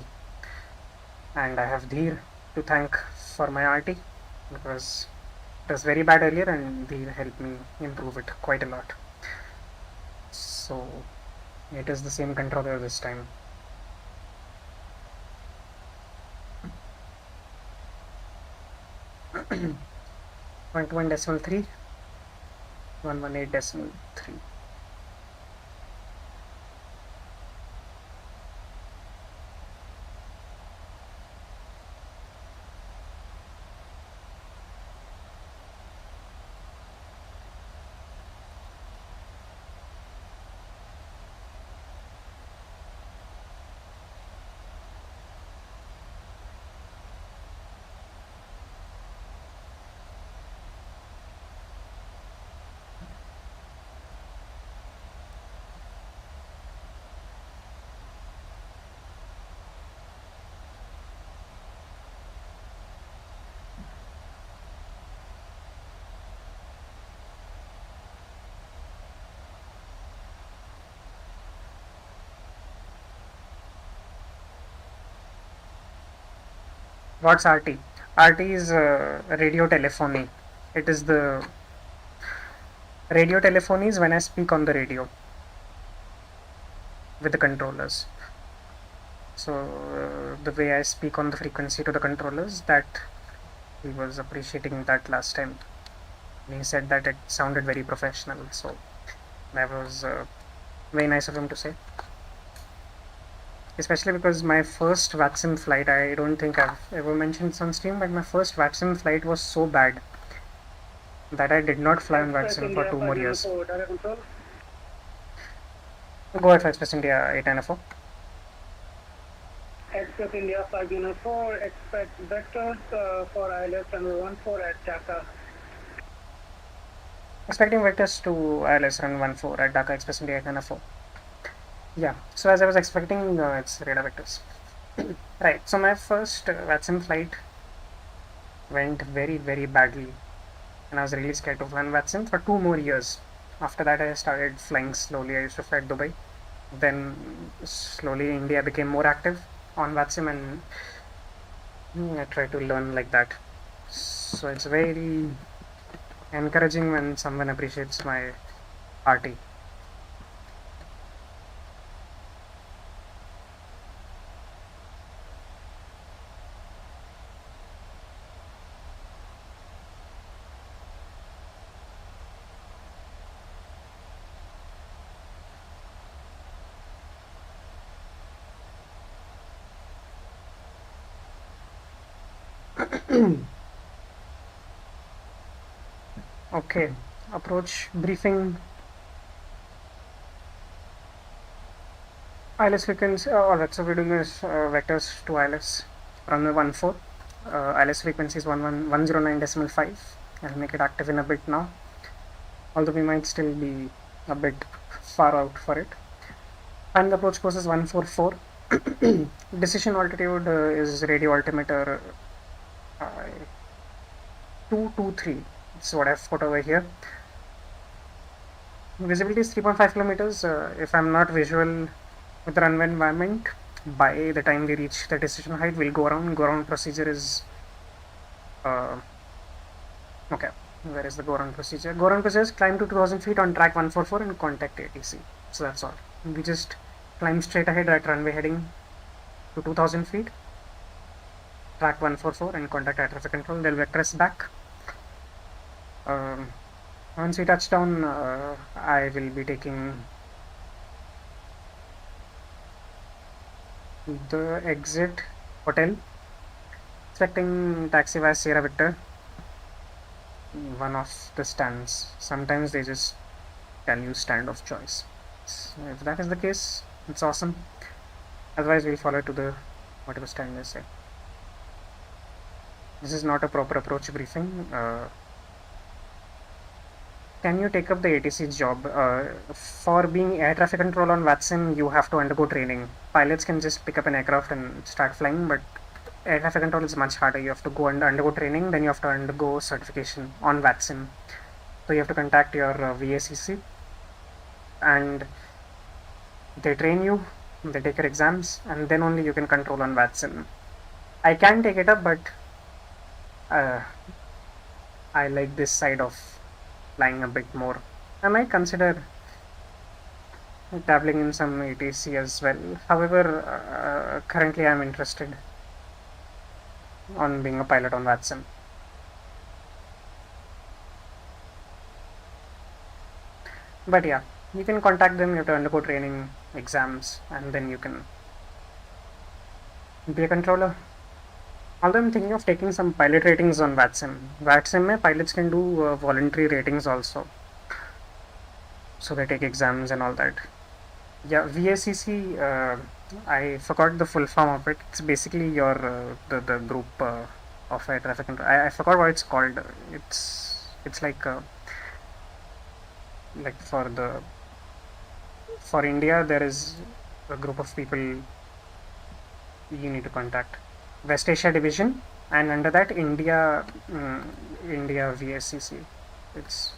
and I have Dheer to thank for my RT because it was very bad earlier and Dheer helped me improve it quite a lot. So it is the same controller this time. 0.1.3, 118.3. What's RT? RT is radio telephony. It is the radio telephony is when I speak on the radio with the controllers. So the way I speak on the frequency to the controllers, that he was appreciating that last time. He said that it sounded very professional. So that was very nice of him to say. Especially because my first VATSIM flight, I don't think I've ever mentioned this on stream, but my first VATSIM flight was so bad that I did not fly on VATSIM for 2 more years. Go ahead, Express India 894. Express India 504, expect vectors for ILS runway 14 at Dhaka. Expecting vectors to ILS run 14 at Dhaka, Express India 894. Yeah, so as I was expecting, it's radar vectors. Right, so my first VATSIM flight went very, very badly, and I was really scared to fly on VATSIM for 2 more years. After that, I started flying slowly. I used to fly at Dubai. Then slowly, India became more active on VATSIM, and I tried to learn like that. So it's very encouraging when someone appreciates my RT. Okay, approach briefing. ILS frequency. Alright, so we're doing this vectors to ILS runway 14. ILS frequency is 109.5. I'll make it active in a bit now, although we might still be a bit far out for it. And the approach course is 144. Decision altitude is radio altimeter 223. That's what I've put over here. Visibility is 3.5 kilometers. If I'm not visual with the runway environment, by the time we reach the decision height, we'll go around. Go around procedure is okay. Where is the go around procedure? Go around procedure is climb to 2000 feet on track 144 and contact ATC. So that's all. We just climb straight ahead at runway heading to 2000 feet, track 144 and contact air traffic control. They'll vector us back. Once we touch down, I will be taking the exit hotel, expecting taxi via Sierra Victor, one of the stands. Sometimes they just tell you stand of choice. So if that is the case, it's awesome. Otherwise, we'll follow to the whatever stand they say. This is not a proper approach briefing. Can you take up the ATC job? For being air traffic control on VATSIM, you have to undergo training. Pilots can just pick up an aircraft and start flying, but air traffic control is much harder. You have to go and undergo training, then you have to undergo certification on VATSIM. So you have to contact your VACC, and they train you, they take your exams, and then only you can control on VATSIM. I can take it up, but I like this side of flying a bit more. I might consider dabbling in some ATC as well. However, currently I'm interested on being a pilot on VATSIM. But yeah, you can contact them, you have to undergo training, exams, and then you can be a controller. Although I'm thinking of taking some pilot ratings on VATSIM. VATSIM mein pilots can do voluntary ratings also. So they take exams and all that. Yeah, VACC, I forgot the full form of it. It's basically your the group of air traffic control. I forgot what it's called. It's like for India there is a group of people you need to contact. West Asia Division, and under that India VSCC. It's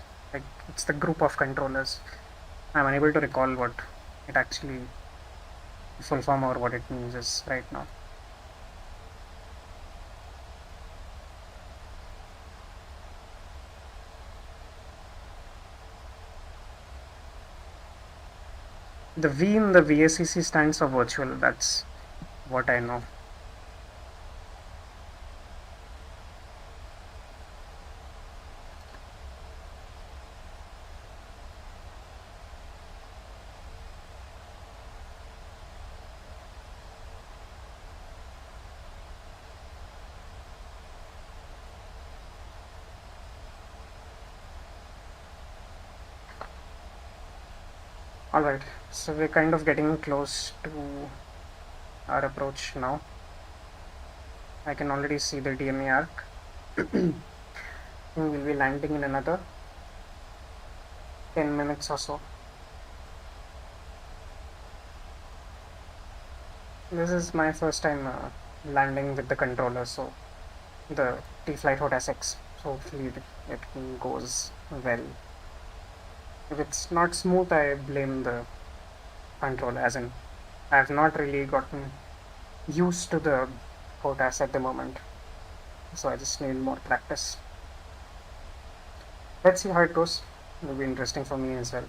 the group of controllers. I'm unable to recall what it actually full form or what it means is right now. The V in the VSCC stands for virtual. That's what I know. Alright, so we're kind of getting close to our approach now. I can already see the DMA arc. We'll be landing in another 10 minutes or so. This is my first time landing with the controller, so the T.Flight Hotas X, so hopefully it goes well. If it's not smooth, I blame the controller, as in I have not really gotten used to the Hotas at the moment, so I just need more practice. Let's see how it goes. It'll be interesting for me as well.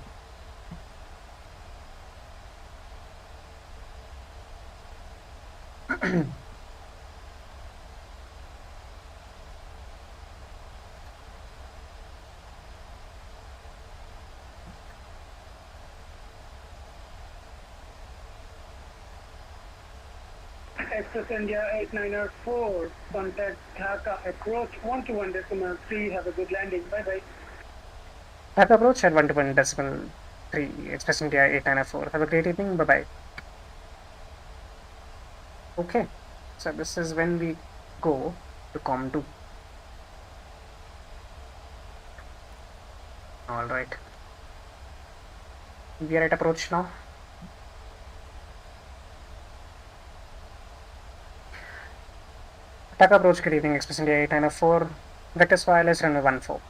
Express India 8904, contact Dhaka, approach 121.3, have a good landing, bye bye. Dhaka approach at 121.3, Express India 8904, have a great evening, bye bye. Okay, so this is when we go to COM2. Alright, we are at approach now. Dhaka approach, good evening, Express India 8904, Vectors wireless runway 14.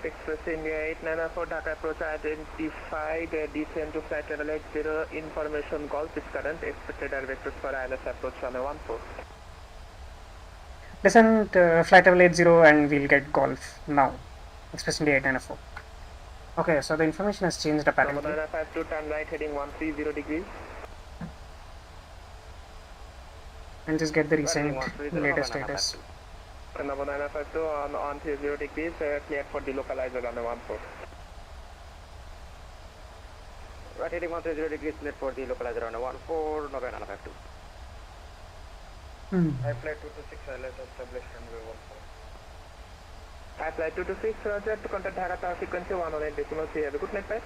Express India 8904, Dhaka approach identified, descend to flight level 80, information golf is current, expected air vectors for ILS approach runway 14. Descend flight level 80 and we'll get golf now, Express India 8904. Okay, so the information has changed apparently. Number 952, turn right heading 130 degrees. And just get the recent latest status. Number 952 on 30 degrees, cleared for delocalizer runway 14. Right heading 130 degrees, cleared for delocalizer runway 14, November 952. Flight 226 ILS established runway 14. Flight 226, Roger, to contact Dhaka tower frequency 108.3. Have a good night, bye.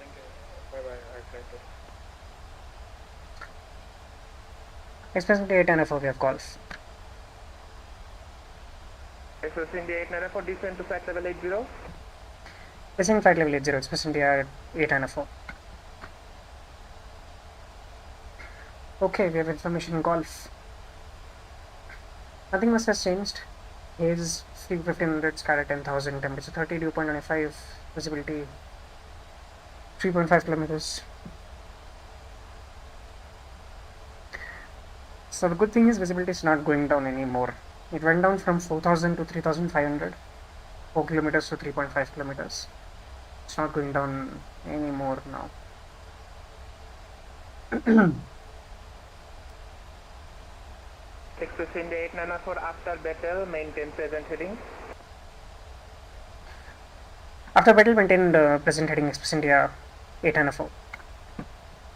Thank you. Bye bye. Flight 2. Express India 8904, we have calls. Express India 8904, descend to flight level 80. Descend flight level 80, Express India 8904. Okay, we have information golf. Nothing much has changed. Haze 1500, sky at 10,000, temperature 30, dew point 25, visibility 3.5 kilometers. So the good thing is visibility is not going down anymore. It went down from 4,000 to 3,500, 4 kilometers to 3.5 kilometers. It's not going down anymore now. Express India 8904, after battle, maintain present heading. After battle, maintain present heading, Express India 8904.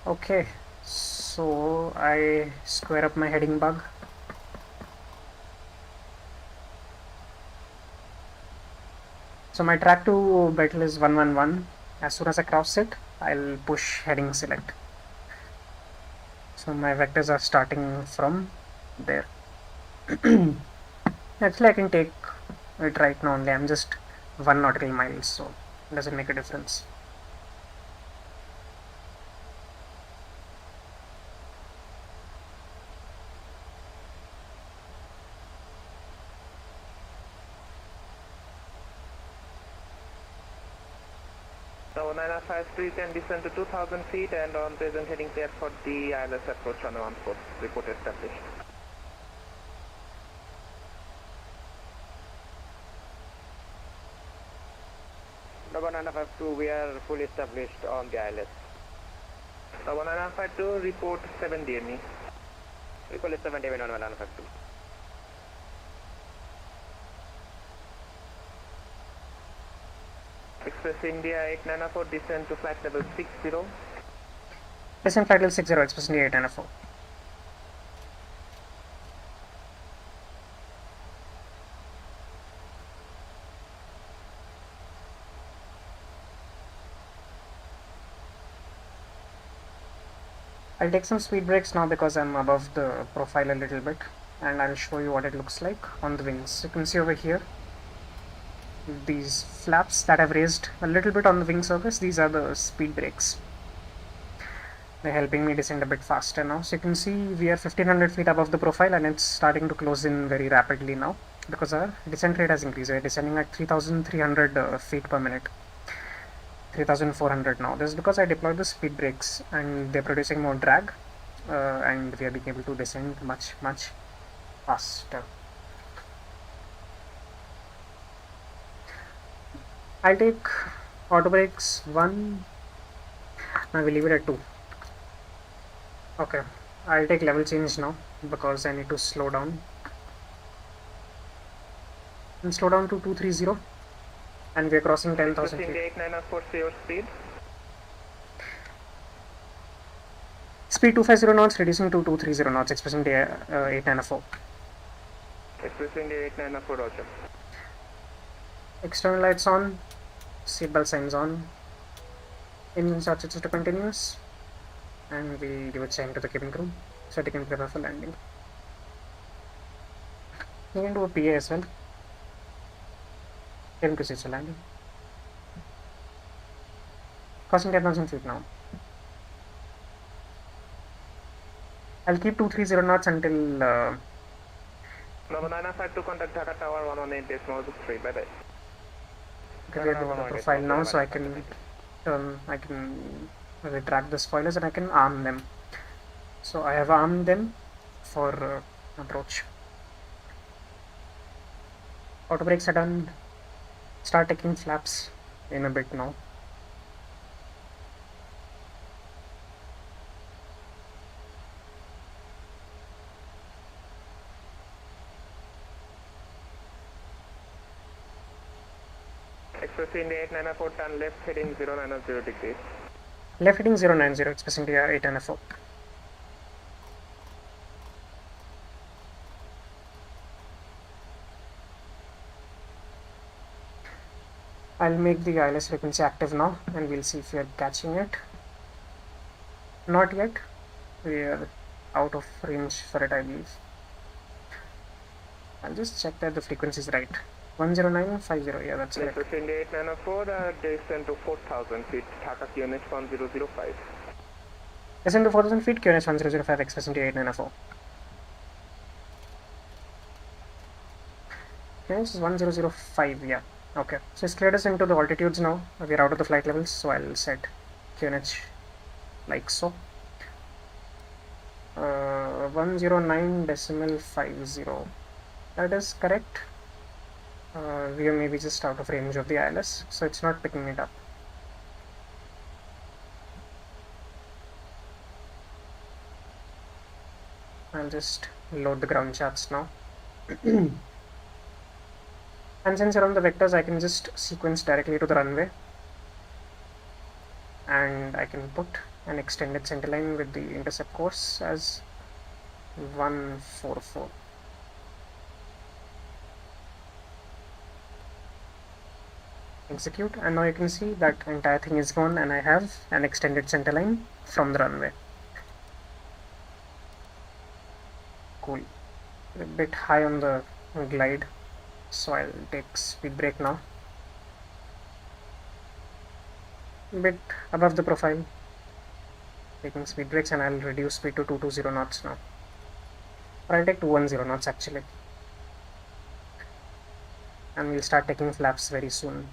Okay, so I square up my heading bug. So my track to battle is 111. As soon as I cross it, I'll push heading select. So my vectors are starting from there. Actually, I can take it right now only. I'm just 1 nautical miles, so it doesn't make a difference. Now 952, you can descend to 2000 feet and on present heading clear for the ILS approach runway 14. Report established. Number 952, we are fully established on the ILS. Number 952, report 7 DME. We call it 7 DME on 952. Express India 8904, descend to flight level 60. Descend flight level 60, Express India 8904. I'll take some speed breaks now because I'm above the profile a little bit, and I'll show you what it looks like on the wings. You can see over here these flaps that I've raised a little bit on the wing surface. These are the speed brakes. They're helping me descend a bit faster now. So you can see we are 1500 feet above the profile and it's starting to close in very rapidly now because our descent rate has increased. We're descending at 3300 feet per minute. 3400 now. This is because I deployed the speed brakes and they're producing more drag and we are being able to descend much faster. I'll take auto brakes 1. I will leave it at 2. Okay, I'll take level change now because I need to slow down and slow down to 230. And we are crossing 10,000 feet. 8904, your speed. Speed 250 knots, reducing to 230 knots, Express India 8904. Express India 8904, roger. External lights on, seatbelt signs on, engine start switches to continuous, and we'll give a chime to the cabin crew so they can prepare for landing. We can do a PA as well. Cabin crew switch to landing. Crossing 10,000 feet now. I'll keep 230 knots until Number 905 to contact Dhaka Tower 118.3. Bye bye. okay, we're in the profile now, so I can retract the spoilers and I can arm them. So I have armed them for approach. Auto brakes are done. Start taking flaps in a bit now. Express India 894, turn left heading 090 degrees. Left heading 090, Express India 894. I'll make the ILS frequency active now and we'll see if we are catching it. Not yet. We are out of range for it, I believe. I'll just check that the frequency is right. 10950, yeah, that's correct. Express India 894, descend to 4000 feet, Dhaka QNH 1005. Descend to 4000 feet, QNH 1005, Express India 894. QNH is 1005, yeah. Okay, so it's cleared us into the altitudes now. We are out of the flight levels, so I'll set QNH like so. 109.50. That is correct. We are maybe just out of range of the ILS, so it's not picking it up. I'll just load the ground charts now. And since you're on the vectors, I can just sequence directly to the runway. And I can put an extended centerline with the intercept course as 144. Execute, and now you can see that entire thing is gone and I have an extended centerline from the runway. Cool. A bit high on the glide, so I'll take speed brake now. A bit above the profile, taking speed brakes, and I'll reduce speed to 220 knots now. Or I'll take 210 knots actually. And we'll start taking flaps very soon.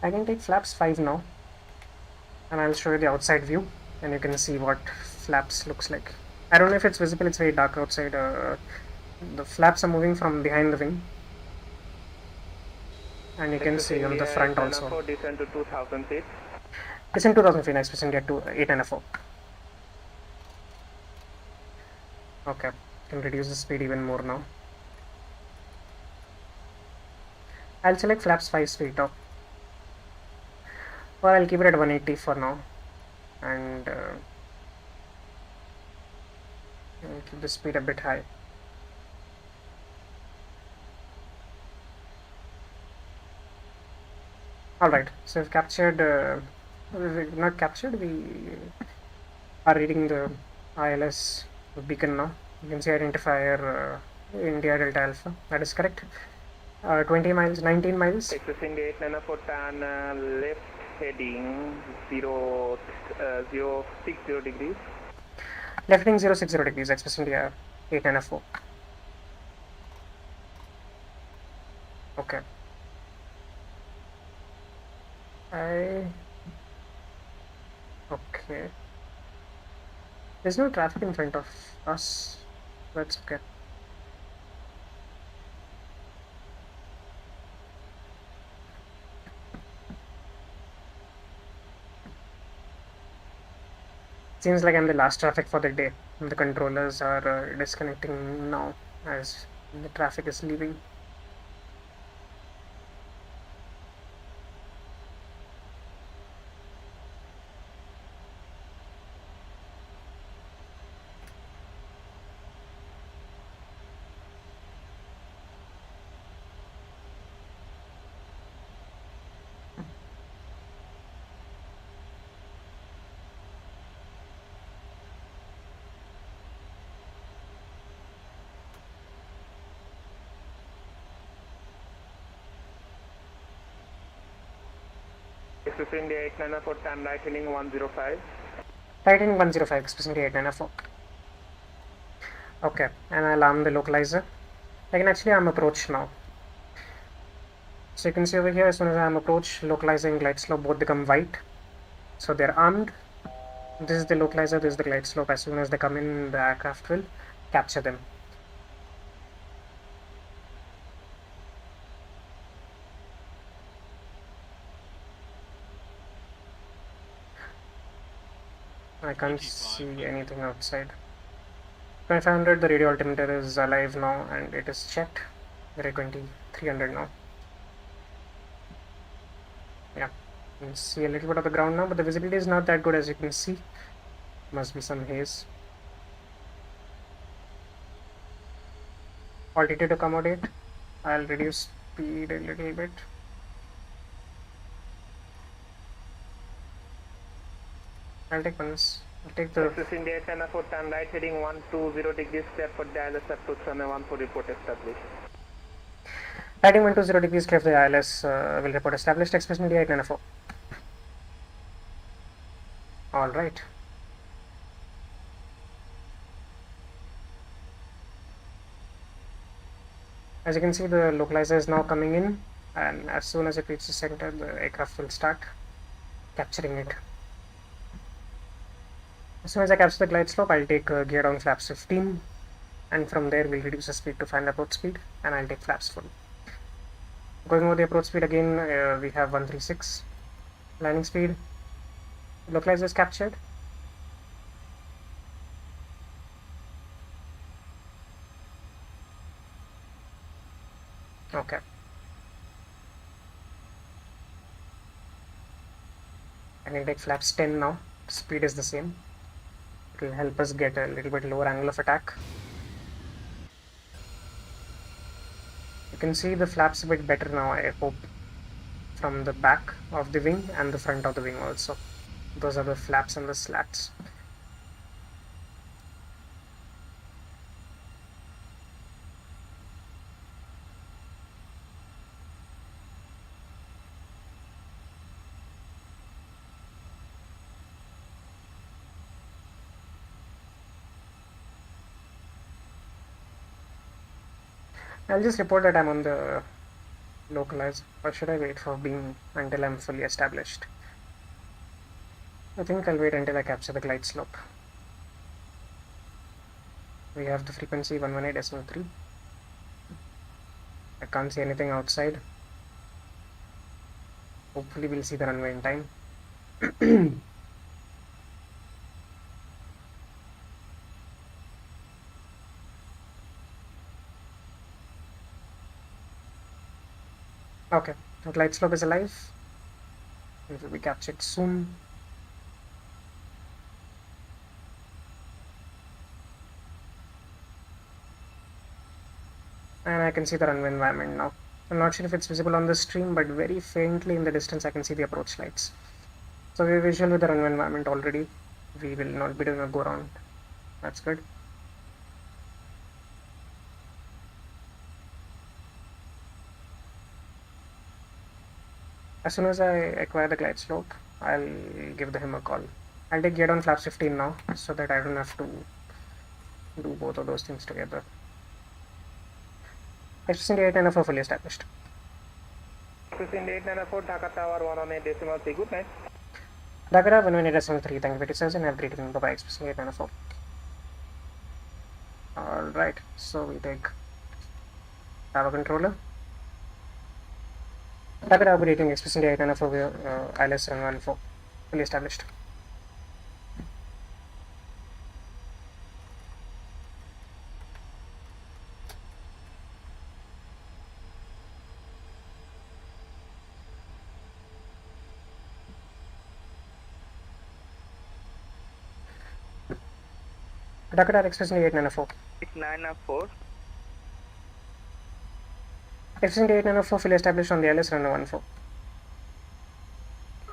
I can take flaps 5 now, and I'll show you the outside view and you can see what flaps looks like. I don't know if it's visible, it's very dark outside. The flaps are moving from behind the wing, and you can see on the front also. Descend to 2000 feet. Descend 2000 feet, Express India to 894. Okay, can reduce the speed even more now. I'll select flaps 5 straight up. Or I'll keep it at 180 for now, and I'll keep the speed a bit high. Alright, so we've captured, not captured, we are reading the ILS beacon now. You can see identifier India Delta Alpha, that is correct. 20 miles, 19 miles. Express India 894, turn left heading 060 degrees. Left heading 060 degrees, Express India 894. Okay. Okay. There's no traffic in front of us. That's okay. Seems like I'm the last traffic for the day. The controllers are disconnecting now as the traffic is leaving. Express India 894, turn right heading 105. Right heading 105, Express India 894. Okay, and I'll arm the localizer. I can actually arm approach now. So you can see over here, as soon as I arm approach, localizer and glide slope both become white. So they're armed. This is the localizer, this is the glide slope. As soon as they come in, the aircraft will capture them. I can't see anything outside. 2500, the radio altimeter is alive now and it is checked. We're at 2300 now. Yeah, you can see a little bit of the ground now, but the visibility is not that good, as you can see. Must be some haze. Altitude accommodate. I'll reduce speed a little bit. I'll take ones. I'll take the. Express India 894, turn right heading 120 degrees, clear for ILS approach runway 14, report established. Heading 120 degrees, clear for the ILS, will report established. Express India 894. Alright. As you can see, the localizer is now coming in, and as soon as it reaches the center, the aircraft will start capturing it. As soon as I capture the glide slope, I'll take gear down flaps 15, and from there we'll reduce the speed to final approach speed, and I'll take flaps full. Going over the approach speed again, we have 136. Landing speed. Localizer is captured. Okay. I can take flaps 10 now. Speed is the same. It will help us get a little bit lower angle of attack. You can see the flaps a bit better now, I hope, from the back of the wing and the front of the wing also. Those are the flaps and the slats. I'll just report that I'm on the localizer, or should I wait for being until I'm fully established? I think I'll wait until I capture the glide slope. We have the frequency 118.3. I can't see anything outside. Hopefully we'll see the runway in time. Okay, the glide slope is alive. It will be captured soon. And I can see the runway environment now. I'm not sure if it's visible on the stream, but very faintly in the distance I can see the approach lights. So we're visual with the runway environment already. We will not be doing a go around. That's good. As soon as I acquire the glide slope, I'll give him a call. I'll take gear down flaps 15 now, so that I don't have to do both of those things together. Express India 894 fully established. Express India 894, Dhaka Tower 118.3, good night. Dhaka Tower 118.3, thank you for your service and have a great evening. Bye bye, Express India 894. Alright, so we take tower controller. Dhaka Tower rating Express India 894, ILS 714, fully established. Dhaka Tower Express India 894. 894. Express India 894 fully established on the ILS runway 14.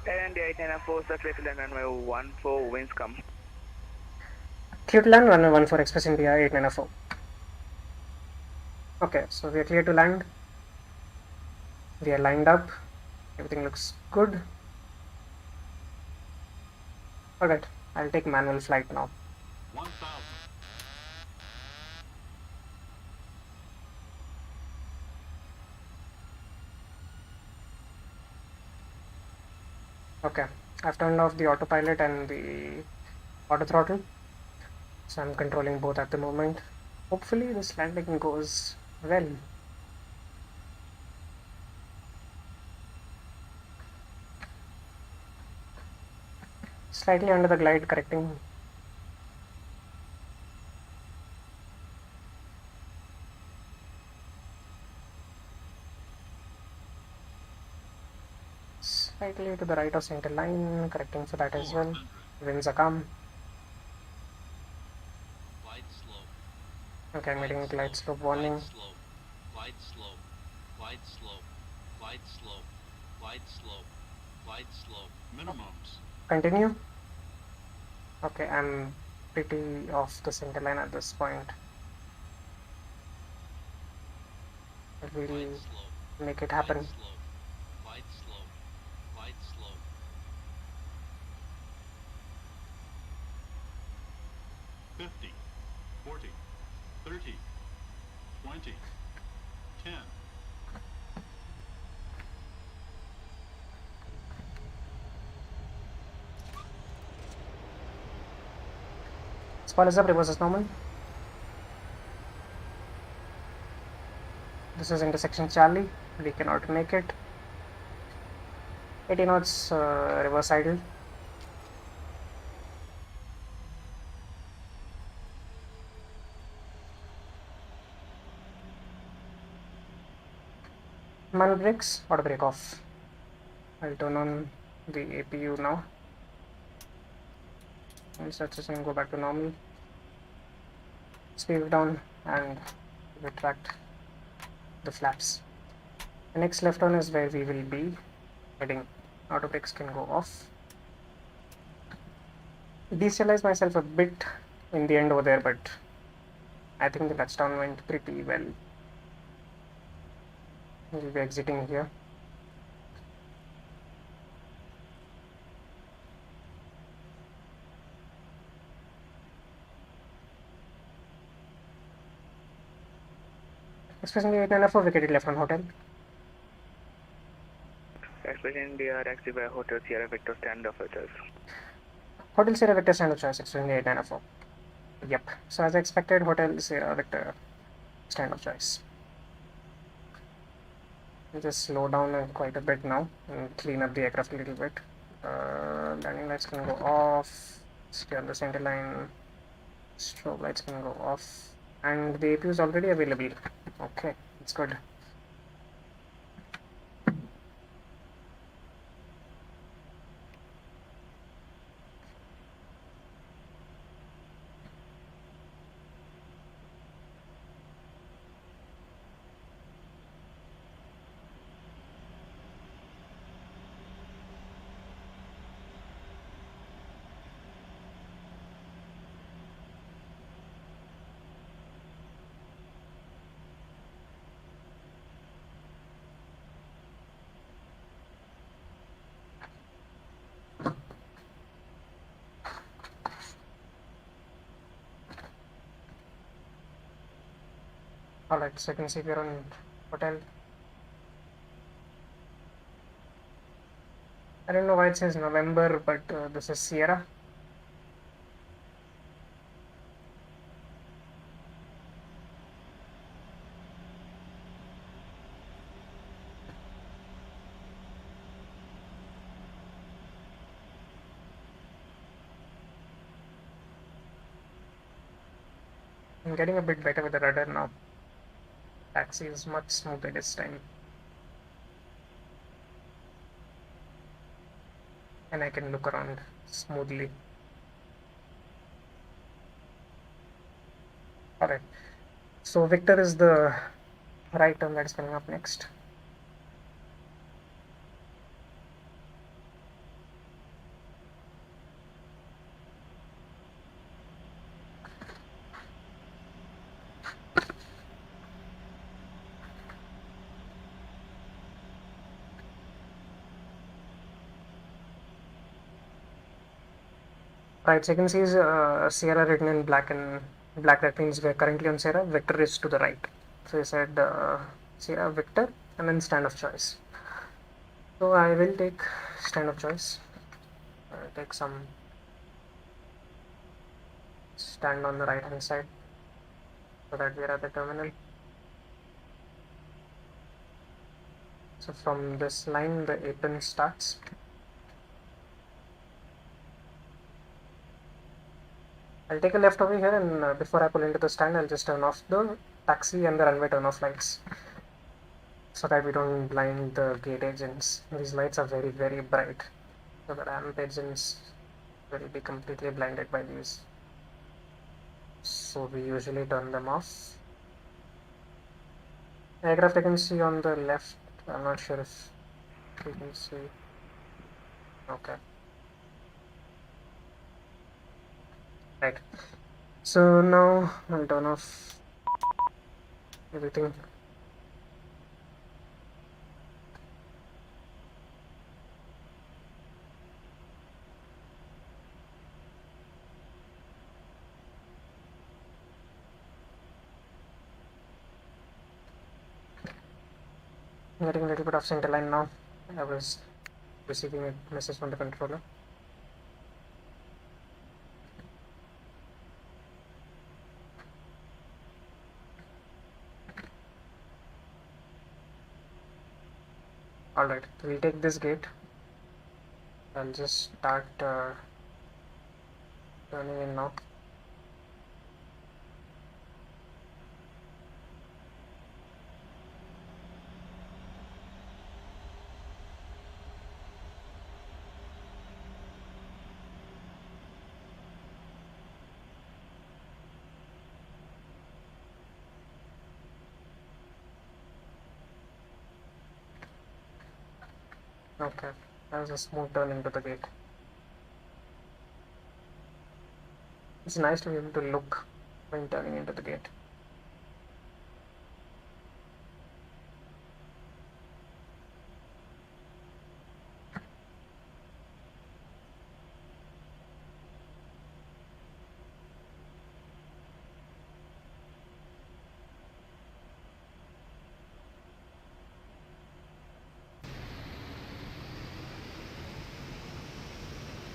And 894, circulate to land runway 14, winds come. Clear to land runway 14, Express India 894. Okay, so we are clear to land. We are lined up. Everything looks good. Alright, I'll take manual flight now. 1,000. Okay, I've turned off the autopilot and the auto throttle, so I'm controlling both at the moment. Hopefully this landing goes well. Slightly under the glide, correcting. Slightly to the right of center line, correcting for that as well. Winds are calm. Glide slope. Okay, I'm getting a glide slope warning. Glide slope. Glide slope. Glide slope. Glide slope. Glide slope. Minimums. Continue. Okay, I'm pretty off the center line at this point. We'll make it happen. Glide slope. Glide slope. 50, 40, 30, 20, 10. Spoilers up, reverse is normal. This is intersection Charlie. We cannot make it. 80 knots, reverse idle. Manual brakes, auto brake off. I'll turn on the APU now. And such and go back to normal. Speed down and retract the flaps. The next left turn is where we will be heading. Auto brakes can go off. Destabilized myself a bit in the end over there, but I think the touchdown went pretty well. We'll be exiting here. Expressing the 894 vacated left on hotel. Expressing India, taxi by Hotel Sierra Victor standoff with us. Hotel Sierra Victor standoff choice, expressing the 894. Yep, so as I expected, Hotel Sierra Victor standoff choice. I'll just slow down quite a bit now and clean up the aircraft a little bit. Landing lights can go off, stay on the center line, strobe lights can go off, and the APU is already available. Okay, that's good. Alright, so you can see we're on hotel. I don't know why it says November, but this is Sierra. I'm getting a bit better with the rudder now. Taxi is much smoother this time. And I can look around smoothly. Alright, so Victor is the right turn that is coming up next. Right, so you can see Sierra written in black, and black, that means we're currently on Sierra. Victor is to the right. So you said Sierra, Victor, and then stand of choice. So I will take stand of choice. I'll take some stand on the right hand side so that we are at the terminal. So from this line, the apron starts. I'll take a left over here, and before I pull into the stand, I'll just turn off the taxi and the runway turn off lights so that we don't blind the gate agents. These lights are very, very bright, so the ramp agents will be completely blinded by these. So we usually turn them off. Aircraft I can see on the left. I'm not sure if you can see. Okay. Right. So now I'll turn off everything. I'm getting a little bit of center line now. I was receiving a message from the controller. Alright, we'll take this gate. I'll just start turning in now. Okay, that was a smooth turn into the gate. It's nice to be able to look when turning into the gate.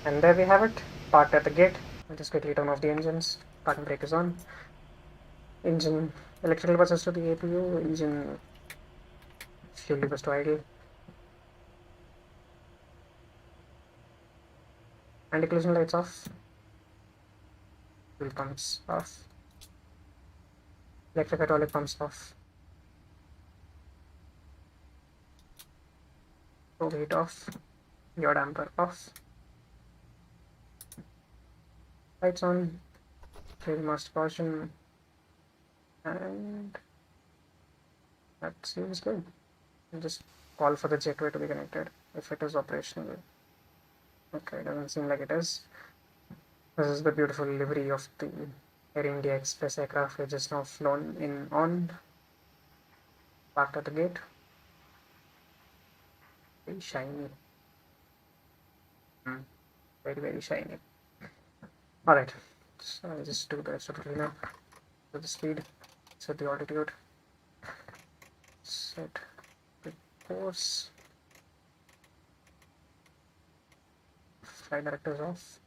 And there we have it, parked at the gate. I'll just quickly turn off the engines. Parking brake is on. Engine electrical buses to the APU. Engine fuel levers to idle. Anti-collision lights off. Fuel pumps off. Electric hydraulic pumps off. Overheat off. Yaw damper off. Lights on. Master caution. And that seems good. I'll just call for the jetway to be connected if it is operational. Okay, it doesn't seem like it is. This is the beautiful livery of the Air India Express aircraft, which is now flown in on. Parked at the gate. Very shiny. Very, very shiny. Alright, so I'll just do the rest of the cleanup. Set the speed, set the altitude, set the course. Flight directors off.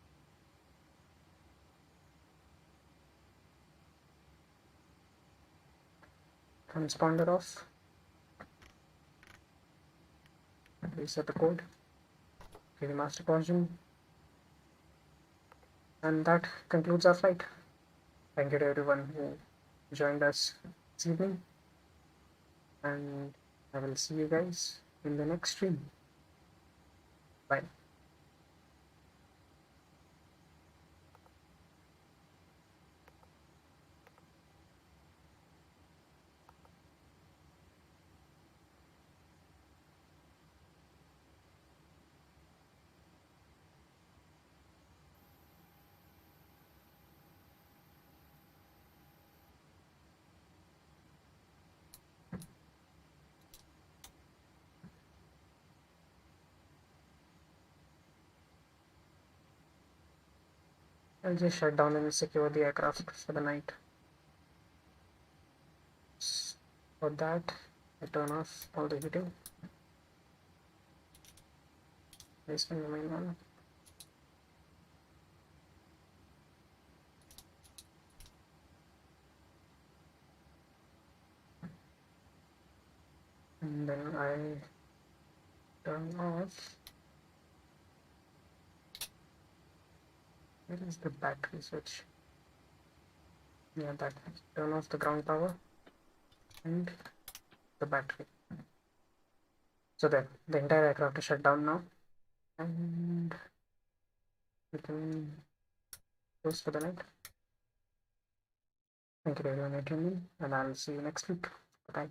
Transponder off. Reset the code. Give the master caution. And that concludes our flight. Thank you to everyone who joined us this evening. And I will see you guys in the next stream. Bye. I'll just shut down and secure the aircraft for the night. For that, I turn off all the heating. Wasting the main one. And then I turn off. Where is the battery switch? Yeah, that. Turn off the ground power and the battery. So there, the entire aircraft is shut down now, and we can close for the night. Thank you everyone for tuning in, and I'll see you next week. Bye.